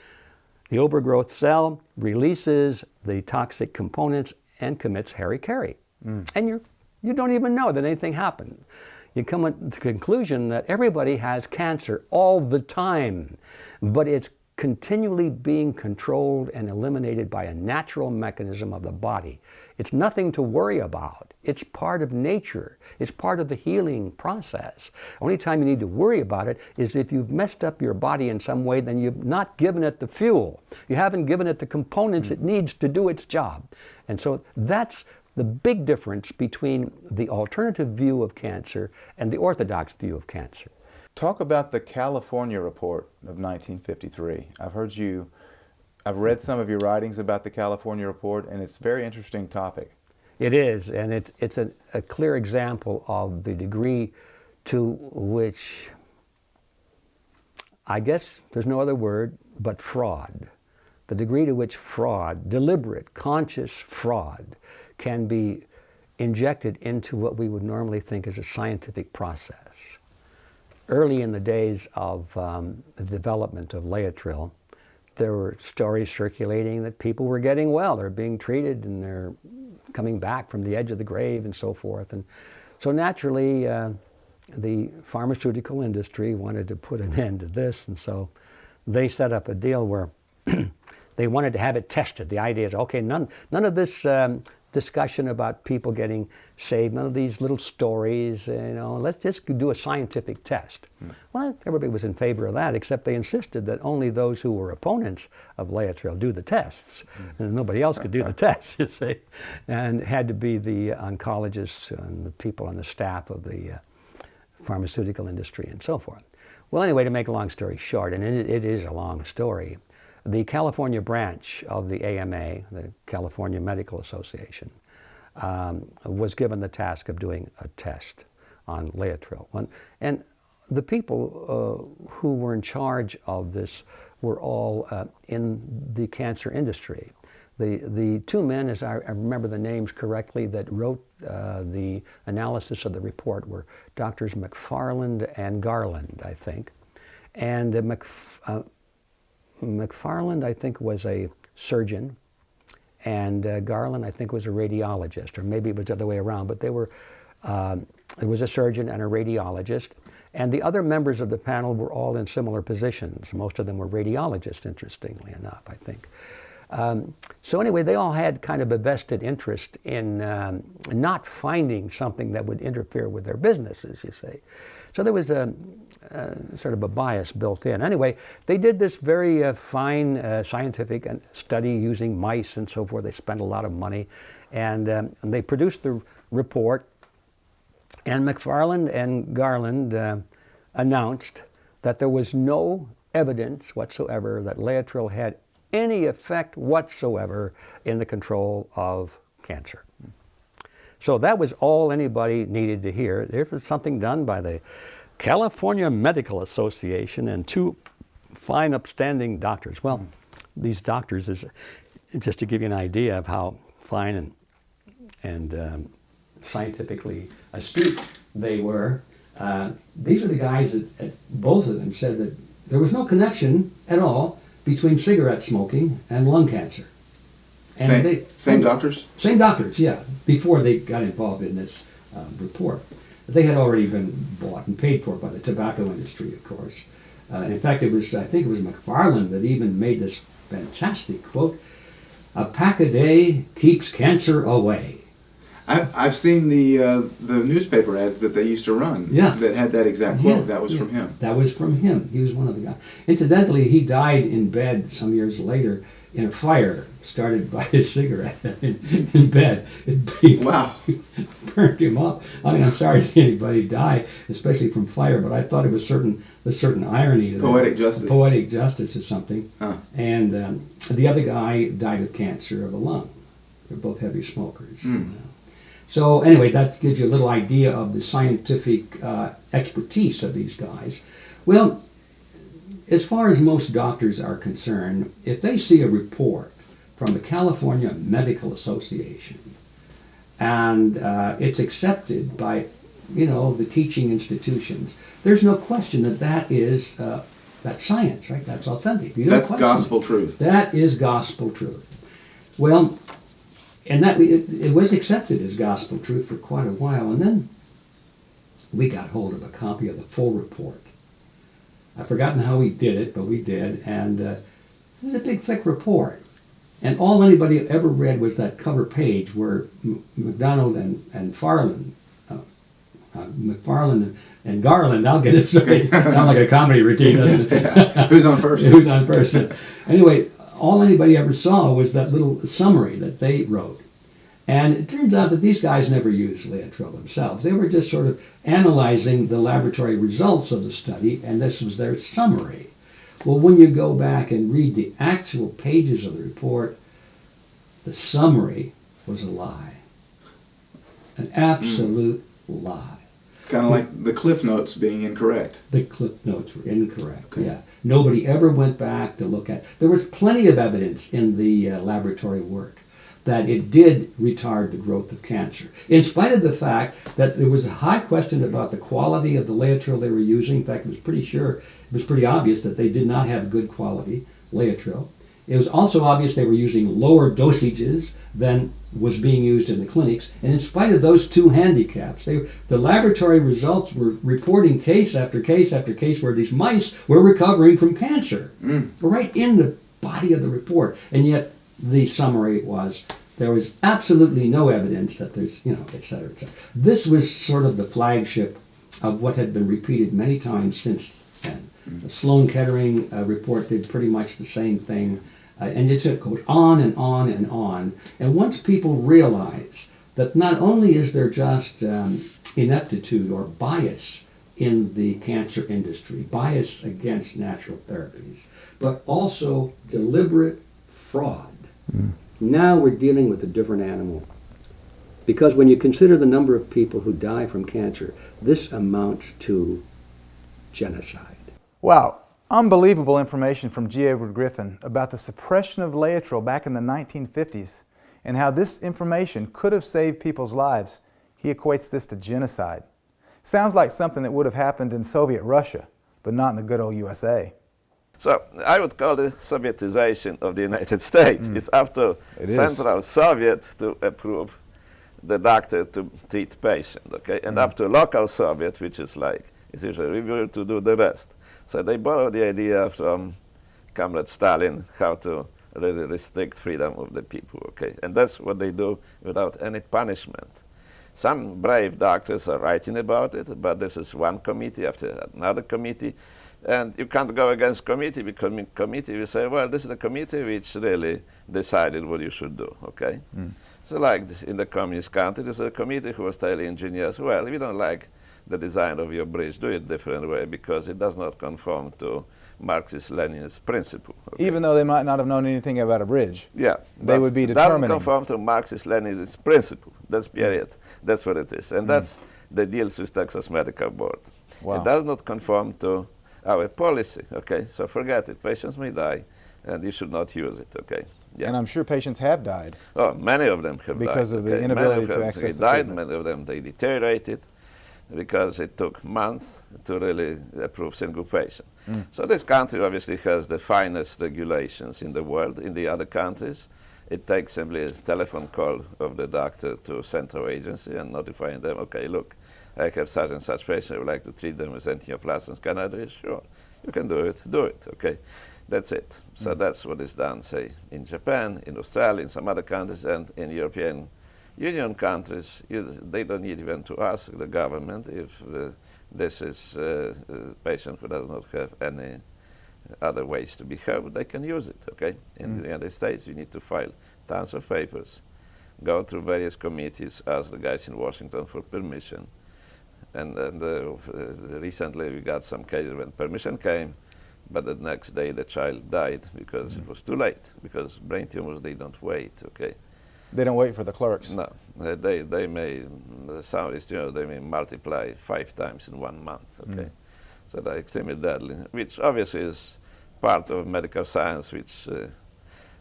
The overgrowth cell releases the toxic components and commits hara-kiri. And you don't even know that anything happened. You come to the conclusion that everybody has cancer all the time, but it's continually being controlled and eliminated by a natural mechanism of the body. It's nothing to worry about. It's part of nature. It's part of the healing process. Only time you need to worry about it is if you've messed up your body in some way, then you've not given it the fuel. You haven't given it the components it needs to do its job. And so that's the big difference between the alternative view of cancer and the orthodox view of cancer. Talk about the California report of 1953. I've read some of your writings about the California report, and it's a very interesting topic. It is, and it's a clear example of the degree to which, I guess there's no other word, but fraud. The degree to which fraud, deliberate, conscious fraud, can be injected into what we would normally think is a scientific process. Early in the days of the development of Laetrile, there were stories circulating that people were getting well. They're being treated and they're coming back from the edge of the grave and so forth. And so naturally, the pharmaceutical industry wanted to put an end to this, and so they set up a deal where they wanted to have it tested. The idea is, okay, none of this discussion about people getting saved, none of these little stories, let's just do a scientific test. Well, everybody was in favor of that, except they insisted that only those who were opponents of Laetrile do the tests. And nobody else could do the tests, you see. And it had to be the oncologists and the people on the staff of the pharmaceutical industry and so forth. Well, anyway, to make a long story short, and it is a long story, the California branch of the AMA, the California Medical Association, was given the task of doing a test on Laetrile. And the people who were in charge of this were all in the cancer industry. The two men, as I remember the names correctly, that wrote the analysis of the report were Doctors McFarland and Garland, I think. And McFarland, I think, was a surgeon, and Garland, I think, was a radiologist, or maybe it was the other way around, but they were, it was a surgeon and a radiologist, and the other members of the panel were all in similar positions. Most of them were radiologists, interestingly enough, I think. So anyway, they all had kind of a vested interest in not finding something that would interfere with their businesses, you see. So there was a sort of a bias built in. Anyway, they did this very fine scientific study using mice and so forth. They spent a lot of money. And they produced the report, and McFarland and Garland announced that there was no evidence whatsoever that Laetrile had any effect whatsoever in the control of cancer. So that was all anybody needed to hear. There was something done by the California Medical Association and two fine, upstanding doctors. Well, these doctors, is just to give you an idea of how fine and scientifically astute they were. These are the guys that both of them said that there was no connection at all between cigarette smoking and lung cancer. And same doctors? Same doctors, yeah, before they got involved in this report. They had already been bought and paid for by the tobacco industry, of course. In fact, I think it was McFarland that even made this fantastic quote, "A pack a day keeps cancer away." I've seen the newspaper ads that they used to run that had that exact quote. That was from him. That was from him. He was one of the guys. Incidentally, he died in bed some years later in a fire started by his cigarette in bed. Wow. Burned him up. I mean, I'm sorry to see anybody die, especially from fire, but I thought it was a certain irony. Poetic justice. Poetic justice or something. Huh. And the other guy died of cancer of the lung. They're both heavy smokers. So anyway, that gives you a little idea of the scientific expertise of these guys. Well, as far as most doctors are concerned, if they see a report from the California Medical Association and it's accepted by, the teaching institutions, there's no question that is that's science, right? That's authentic. That's gospel truth. That is gospel truth. Well, and that it was accepted as gospel truth for quite a while, and then we got hold of a copy of the full report. I've forgotten how we did it, but we did, and it was a big, thick report. And all anybody ever read was that cover page where McDonald and Farland, McFarland and Garland, I'll get it straight. Sound like a comedy routine, doesn't it? Who's on first? Who's on first? Anyway, all anybody ever saw was that little summary that they wrote. And it turns out that these guys never used Laetrile themselves. They were just sort of analyzing the laboratory results of the study, and this was their summary. Well, when you go back and read the actual pages of the report, the summary was a lie. An absolute lie. Kind of like the Cliff Notes being incorrect. The Cliff Notes were incorrect, okay. Yeah. Nobody ever went back to look at. There was plenty of evidence in the laboratory work that it did retard the growth of cancer, in spite of the fact that there was a high question about the quality of the Laetrile they were using. In fact, it was pretty obvious that they did not have good quality Laetrile. It was also obvious they were using lower dosages than was being used in the clinics, and in spite of those two handicaps, the laboratory results were reporting case after case after case where these mice were recovering from cancer, right in the body of the report, and yet the summary was there was absolutely no evidence that there's, et cetera, et cetera. This was sort of the flagship of what had been repeated many times since then. The Sloan Kettering report did pretty much the same thing, and it goes on and on and on. And once people realize that not only is there just ineptitude or bias in the cancer industry, bias against natural therapies, but also deliberate fraud. Now we're dealing with a different animal. Because when you consider the number of people who die from cancer, this amounts to genocide. Wow, unbelievable information from G. Edward Griffin about the suppression of Laetrile back in the 1950s and how this information could have saved people's lives. He equates this to genocide. Sounds like something that would have happened in Soviet Russia, but not in the good old USA. So I would call it Sovietization of the United States. It's up to Central Soviet to approve the doctor to treat patient, okay? And up to local Soviet, which is like, it's usually review to do the rest. So they borrowed the idea from Comrade Stalin, how to really restrict freedom of the people, okay? And that's what they do without any punishment. Some brave doctors are writing about it, but this is one committee after another committee. And you can't go against committee because in committee we say, well, this is the committee which really decided what you should do, okay? So like in the communist country, there's a committee who was telling engineers, well, if you don't like the design of your bridge, do it different way because it does not conform to Marxist-Leninist principle. Okay? Even though they might not have known anything about a bridge. Yeah. They would be doesn't determining. conform to Marxist-Leninist principle. That's period. That's what it is. And that's the Deel Swiss Texas Medical Board. Wow. It does not conform to our policy, okay? So forget it. Patients may die, and you should not use it, okay? Yeah. And I'm sure patients have died. Oh, many of them have died. Because of the okay? inability Many of to them access they the died, treatment. many of them they deteriorated because it took months to really approve syncopation. So this country obviously has the finest regulations in the world. In the other countries, it takes simply a telephone call of the doctor to central agency and notifying them, okay, look, I have such and such patient, I would like to treat them with antineoplastons. Can I do it? Sure. You can do it, okay? That's it. So that's what is done, say, in Japan, in Australia, in some other countries, and in European Union countries. They don't need even to ask the government if this is a patient who does not have any other ways to be helped. They can use it, okay? In the United States, you need to file tons of papers, go through various committees, ask the guys in Washington for permission. And recently we got some cases when permission came, but the next day the child died because it was too late, because brain tumors, they don't wait, okay? They don't wait for the clerks. No, they may, some tumors, they may multiply 5 times in 1 month, okay? So they're extremely deadly, which obviously is part of medical science, which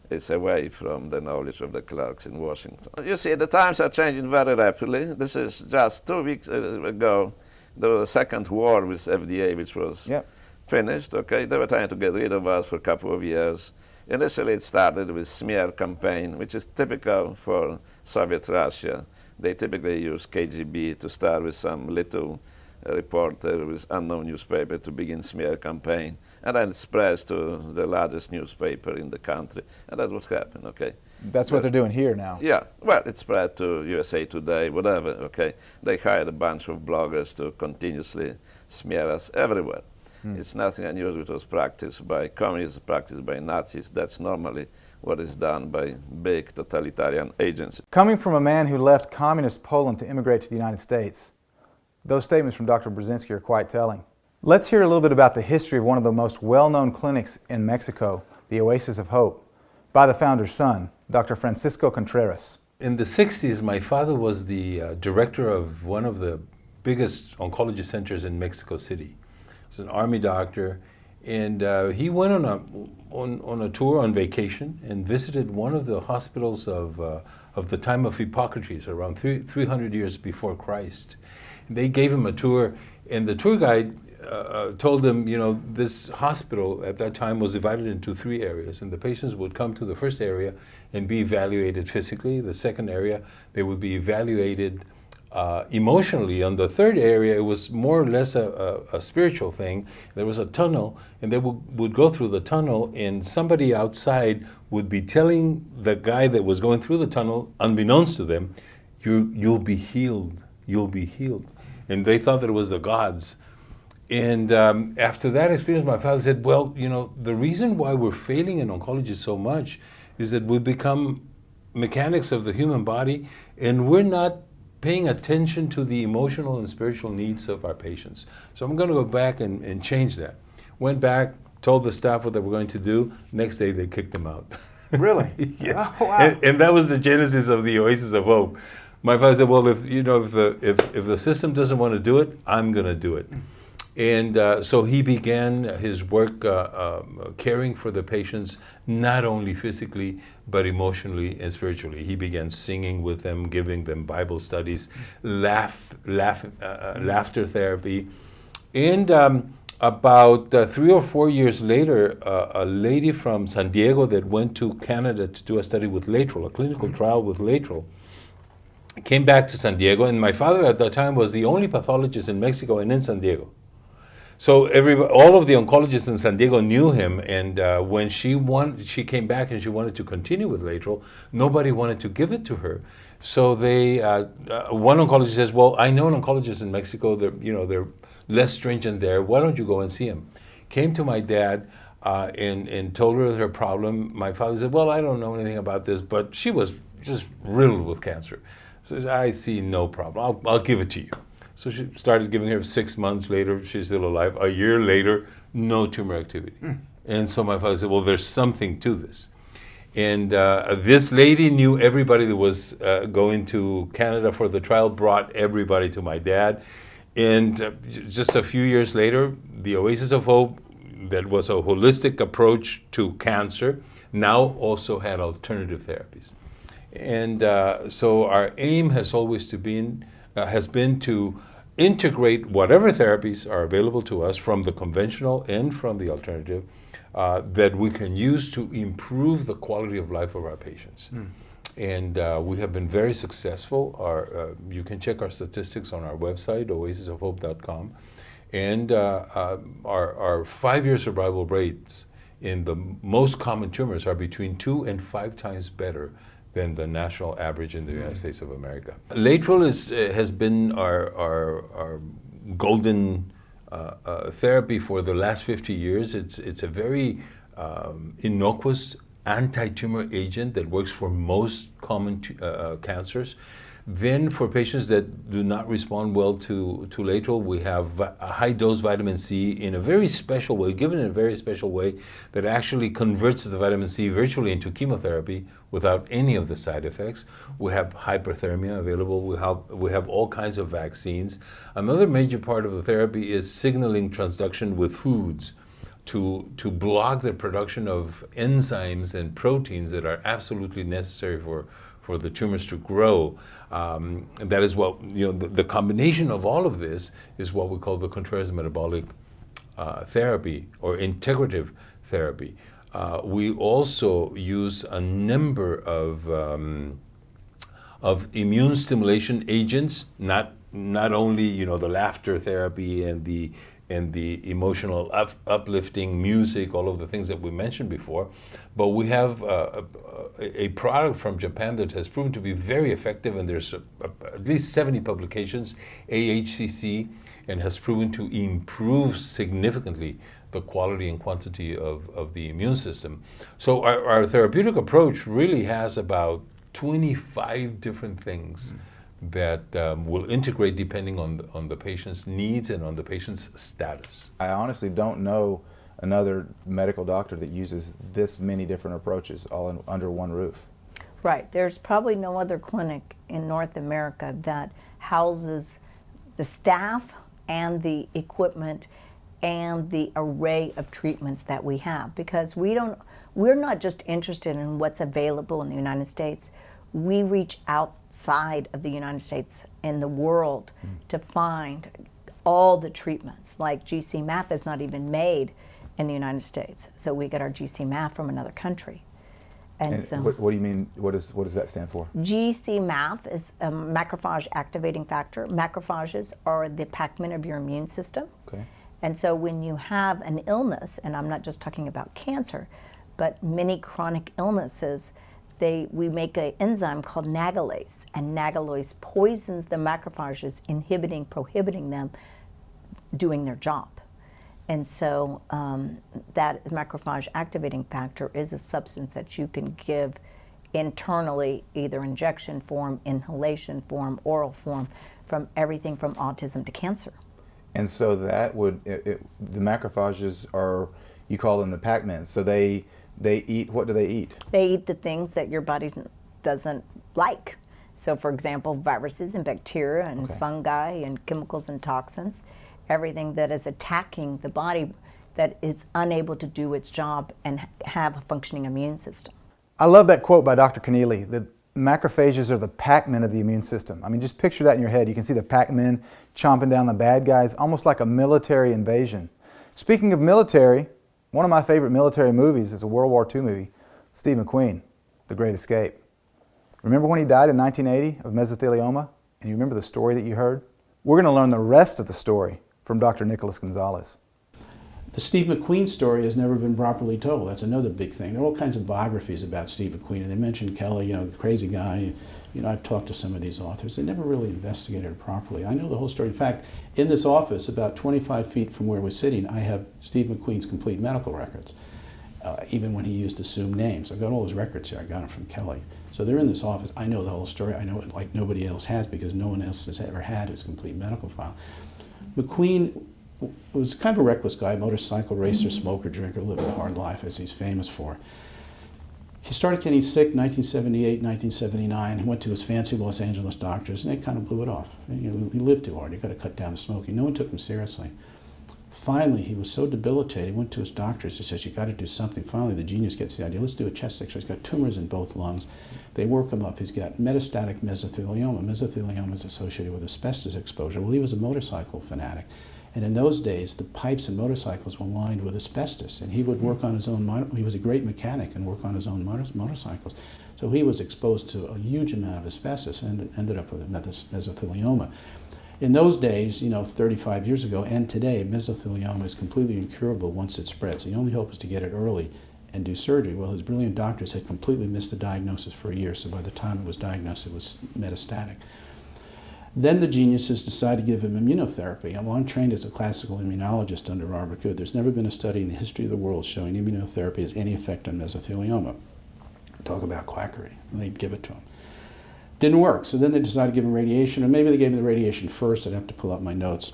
is away from the knowledge of the clerks in Washington. You see, the times are changing very rapidly. This is just 2 weeks ago, there was a second war with FDA, which was finished, okay? They were trying to get rid of us for a couple of years. Initially, it started with smear campaign, which is typical for Soviet Russia. They typically use KGB to start with some little reporter with unknown newspaper to begin smear campaign, and then it spreads to the largest newspaper in the country, and that's what happened, okay? That's what they're doing here now. Yeah, well, it spread to USA Today, whatever, okay? They hired a bunch of bloggers to continuously smear us everywhere. It's nothing unusual. It was practiced by communists, practiced by Nazis. That's normally what is done by big totalitarian agencies. Coming from a man who left communist Poland to immigrate to the United States, those statements from Dr. Brzezinski are quite telling. Let's hear a little bit about the history of one of the most well-known clinics in Mexico, the Oasis of Hope, by the founder's son, Dr. Francisco Contreras. In the 60s, my father was the director of one of the biggest oncology centers in Mexico City. He was an army doctor, and he went on a tour on vacation and visited one of the hospitals of the time of Hippocrates, around 300 years before Christ. They gave him a tour, and the tour guide told him, you know, this hospital at that time was divided into 3 areas, and the patients would come to the first area and be evaluated physically. The second area, they would be evaluated emotionally. On the third area, it was more or less a spiritual thing. There was a tunnel, and they would go through the tunnel, and somebody outside would be telling the guy that was going through the tunnel, unbeknownst to them, you'll be healed, you'll be healed. And they thought that it was the gods. And after that experience, my father said, well, you know, the reason why we're failing in oncology so much is that we become mechanics of the human body, and we're not paying attention to the emotional and spiritual needs of our patients. So I'm going to go back and change that. Went back, told the staff what they were going to do. Next day, they kicked them out. Really? Yes. Oh, wow. And that was the genesis of the Oasis of Hope. My father said, well, if the system doesn't want to do it, I'm going to do it. And so he began his work caring for the patients, not only physically, but emotionally and spiritually. He began singing with them, giving them Bible studies, laughter therapy. And about 3 or 4 years later, a lady from San Diego that went to Canada to do a study with lateral, a clinical trial with lateral, came back to San Diego, and my father at that time was the only pathologist in Mexico and in San Diego. So all of the oncologists in San Diego knew him, and when she came back and she wanted to continue with lateral, nobody wanted to give it to her. So one oncologist says, well, I know an oncologist in Mexico, they're less stringent there, why don't you go and see him? Came to my dad and told her her problem. My father said, well, I don't know anything about this, but she was just riddled with cancer. So she said, I see no problem. I'll give it to you. So she started giving her. 6 months later, she's still alive. A year later, no tumor activity. And so my father said, well, there's something to this. And this lady knew everybody that was going to Canada for the trial, brought everybody to my dad. And just a few years later, the Oasis of Hope, that was a holistic approach to cancer, now also had alternative therapies. And so our aim has always been to integrate whatever therapies are available to us from the conventional and from the alternative that we can use to improve the quality of life of our patients. And we have been very successful. You can check our statistics on our website, oasisofhope.com. And our 5-year survival rates in the most common tumors are between 2 and 5 times better than the national average in the United States of America. Lateral has been our golden therapy for the last 50 years. It's a very innocuous anti-tumor agent that works for most common cancers. Then for patients that do not respond well to lateral, we have a high-dose vitamin C in a very special way, given in a very special way that actually converts the vitamin C virtually into chemotherapy without any of the side effects. We have hyperthermia available. We have all kinds of vaccines. Another major part of the therapy is signaling transduction with foods to block the production of enzymes and proteins that are absolutely necessary for the tumors to grow. That is what, the combination of all of this is what we call the Contreras metabolic therapy or integrative therapy. We also use a number of immune stimulation agents, not only the laughter therapy and the emotional uplifting music, all of the things that we mentioned before, but we have a product from Japan that has proven to be very effective, and there's at least 70 publications, AHCC, and has proven to improve significantly the quality and quantity of the immune system. So our therapeutic approach really has about 25 different things that will integrate depending on the patient's needs and on the patient's status. I honestly don't know another medical doctor that uses this many different approaches all under one roof. Right. There's probably no other clinic in North America that houses the staff and the equipment and the array of treatments that we have, because we're not just interested in what's available in the United States. We reach outside of the United States and the world to find all the treatments. Like GC-MAF is not even made in the United States, so we get our GC-MAF from another country. And so, what do you mean? What does that stand for? GC-MAF is a macrophage activating factor. Macrophages are the pac-man of your immune system. Okay. And so when you have an illness, and I'm not just talking about cancer, but many chronic illnesses, we make an enzyme called nagalase, and nagalase poisons the macrophages, prohibiting them doing their job. And so that macrophage activating factor is a substance that you can give internally, either injection form, inhalation form, oral form, from everything from autism to cancer. And so that would, the macrophages are, you call them the Pac-Man, so they eat, what do they eat? They eat the things that your body doesn't like. So for example, viruses and bacteria and fungi and chemicals and toxins, everything that is attacking the body that is unable to do its job and have a functioning immune system. I love that quote by Dr. Keneally, that macrophages are the Pac-Men of the immune system. I mean, just picture that in your head. You can see the Pac-Men chomping down the bad guys, almost like a military invasion. Speaking of military, one of my favorite military movies is a World War II movie, Steve McQueen, The Great Escape. Remember when he died in 1980 of mesothelioma? And you remember the story that you heard? We're going to learn the rest of the story from Dr. Nicholas Gonzalez. The Steve McQueen story has never been properly told. That's another big thing. There are all kinds of biographies about Steve McQueen, and they mentioned Kelly, the crazy guy. I've talked to some of these authors. They never really investigated it properly. I know the whole story. In fact, in this office, about 25 feet from where we're sitting, I have Steve McQueen's complete medical records, even when he used assumed names. I've got all his records here. I got them from Kelly. So they're in this office. I know the whole story. I know it like nobody else has because no one else has ever had his complete medical file. McQueen was kind of a reckless guy, motorcycle racer, smoker, drinker, lived a hard life, as he's famous for. He started getting sick 1978, 1979. He went to his fancy Los Angeles doctors, and they kind of blew it off. You know, he lived too hard. You got to cut down the smoking. No one took him seriously. Finally, he was so debilitated, he went to his doctors. He says, you got to do something. Finally, the genius gets the idea. Let's do a chest X-ray. He's got tumors in both lungs. They work him up. He's got metastatic mesothelioma. Mesothelioma is associated with asbestos exposure. Well, he was a motorcycle fanatic. And in those days, the pipes in motorcycles were lined with asbestos. And he would work on his own, he was a great mechanic and work on his own motorcycles. So he was exposed to a huge amount of asbestos and ended up with mesothelioma. In those days, 35 years ago and today, mesothelioma is completely incurable once it spreads. The only hope is to get it early and do surgery. Well, his brilliant doctors had completely missed the diagnosis for a year, so by the time it was diagnosed, it was metastatic. Then the geniuses decided to give him immunotherapy. I'm trained as a classical immunologist under Robert Good. There's never been a study in the history of the world showing immunotherapy has any effect on mesothelioma. Talk about quackery. And they'd give it to him. Didn't work, so then they decided to give him radiation, or maybe they gave him the radiation first. I'd have to pull up my notes.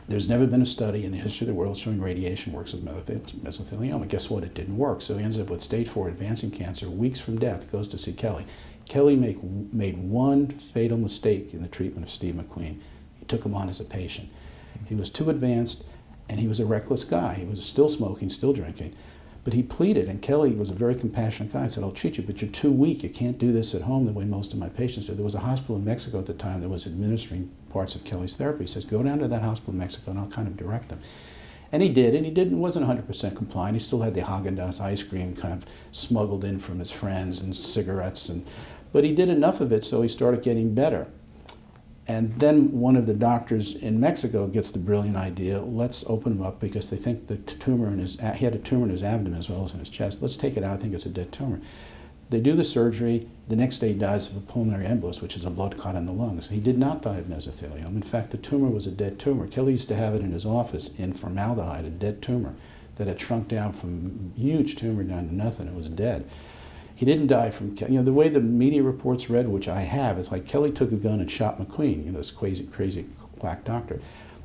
There's never been a study in the history of the world showing radiation works with mesothelioma. Guess what? It didn't work. So he ends up with stage 4 advancing cancer, weeks from death, goes to see Kelly. Kelly made one fatal mistake in the treatment of Steve McQueen. He took him on as a patient. He was too advanced, and he was a reckless guy. He was still smoking, still drinking. But he pleaded, and Kelly was a very compassionate guy. He said, I'll treat you, but you're too weak. You can't do this at home the way most of my patients do. There was a hospital in Mexico at the time that was administering parts of Kelly's therapy. He says, go down to that hospital in Mexico, and I'll kind of direct them. And he did, and he wasn't 100% compliant. He still had the Haagen-Dazs ice cream kind of smuggled in from his friends and cigarettes. But he did enough of it, so he started getting better. And then one of the doctors in Mexico gets the brilliant idea, let's open him up because they think the tumor he had a tumor in his abdomen as well as in his chest. Let's take it out, I think it's a dead tumor. They do the surgery, the next day he dies of a pulmonary embolus, which is a blood clot in the lungs. He did not die of mesothelioma. In fact, the tumor was a dead tumor. Kelly used to have it in his office in formaldehyde, a dead tumor that had shrunk down from a huge tumor down to nothing. It was dead. He didn't die from, the way the media reports read, which I have, it's like Kelly took a gun and shot McQueen, this crazy quack doctor.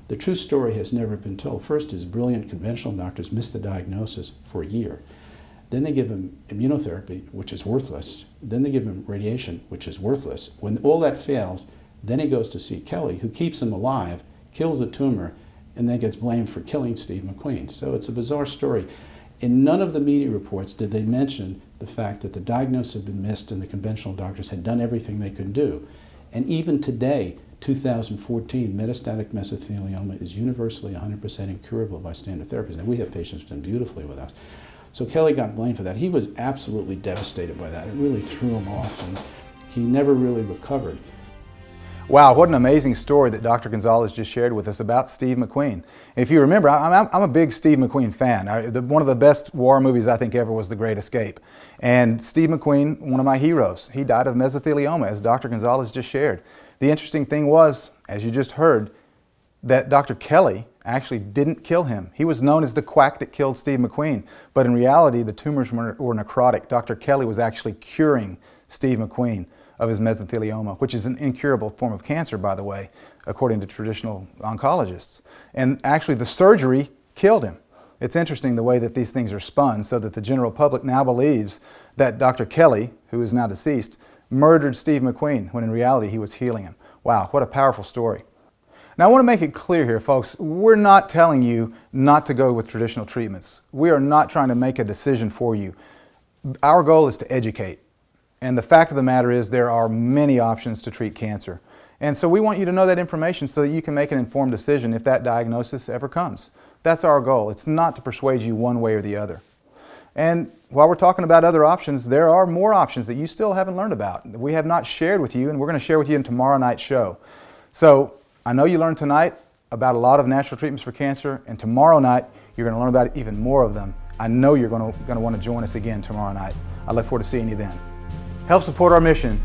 The true story has never been told. First, his brilliant conventional doctors missed the diagnosis for a year. Then they give him immunotherapy, which is worthless. Then they give him radiation, which is worthless. When all that fails, then he goes to see Kelly, who keeps him alive, kills the tumor, and then gets blamed for killing Steve McQueen. So it's a bizarre story. In none of the media reports did they mention the fact that the diagnosis had been missed and the conventional doctors had done everything they could do. And even today, 2014, metastatic mesothelioma is universally 100% incurable by standard therapies. And we have patients who've done beautifully with us. So Kelly got blamed for that. He was absolutely devastated by that. It really threw him off, and he never really recovered. Wow, what an amazing story that Dr. Gonzalez just shared with us about Steve McQueen. If you remember, I'm a big Steve McQueen fan. One of the best war movies I think ever was The Great Escape. And Steve McQueen, one of my heroes, he died of mesothelioma, as Dr. Gonzalez just shared. The interesting thing was, as you just heard, that Dr. Kelly actually didn't kill him. He was known as the quack that killed Steve McQueen, but in reality, the tumors were necrotic. Dr. Kelly was actually curing Steve McQueen of his mesothelioma, which is an incurable form of cancer, by the way, according to traditional oncologists. And actually, the surgery killed him. It's interesting the way that these things are spun, so that the general public now believes that Dr. Kelly, who is now deceased, murdered Steve McQueen, when in reality he was healing him. Wow, what a powerful story. Now, I want to make it clear here, folks, we're not telling you not to go with traditional treatments. We are not trying to make a decision for you. Our goal is to educate. And the fact of the matter is there are many options to treat cancer. And so we want you to know that information so that you can make an informed decision if that diagnosis ever comes. That's our goal. It's not to persuade you one way or the other. And while we're talking about other options, there are more options that you still haven't learned about. We have not shared with you, and we're going to share with you in tomorrow night's show. So I know you learned tonight about a lot of natural treatments for cancer, and tomorrow night you're going to learn about even more of them. I know you're going to want to join us again tomorrow night. I look forward to seeing you then. Help support our mission,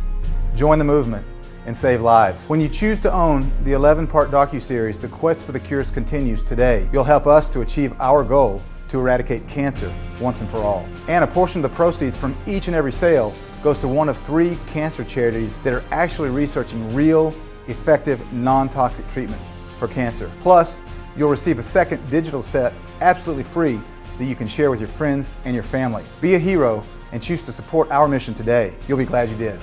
join the movement, and save lives. When you choose to own the 11-part docuseries, The Quest for the Cures Continues today, you'll help us to achieve our goal to eradicate cancer once and for all. And a portion of the proceeds from each and every sale goes to one of 3 cancer charities that are actually researching real, effective, non-toxic treatments for cancer. Plus, you'll receive a second digital set absolutely free that you can share with your friends and your family. Be a hero and choose to support our mission today. You'll be glad you did.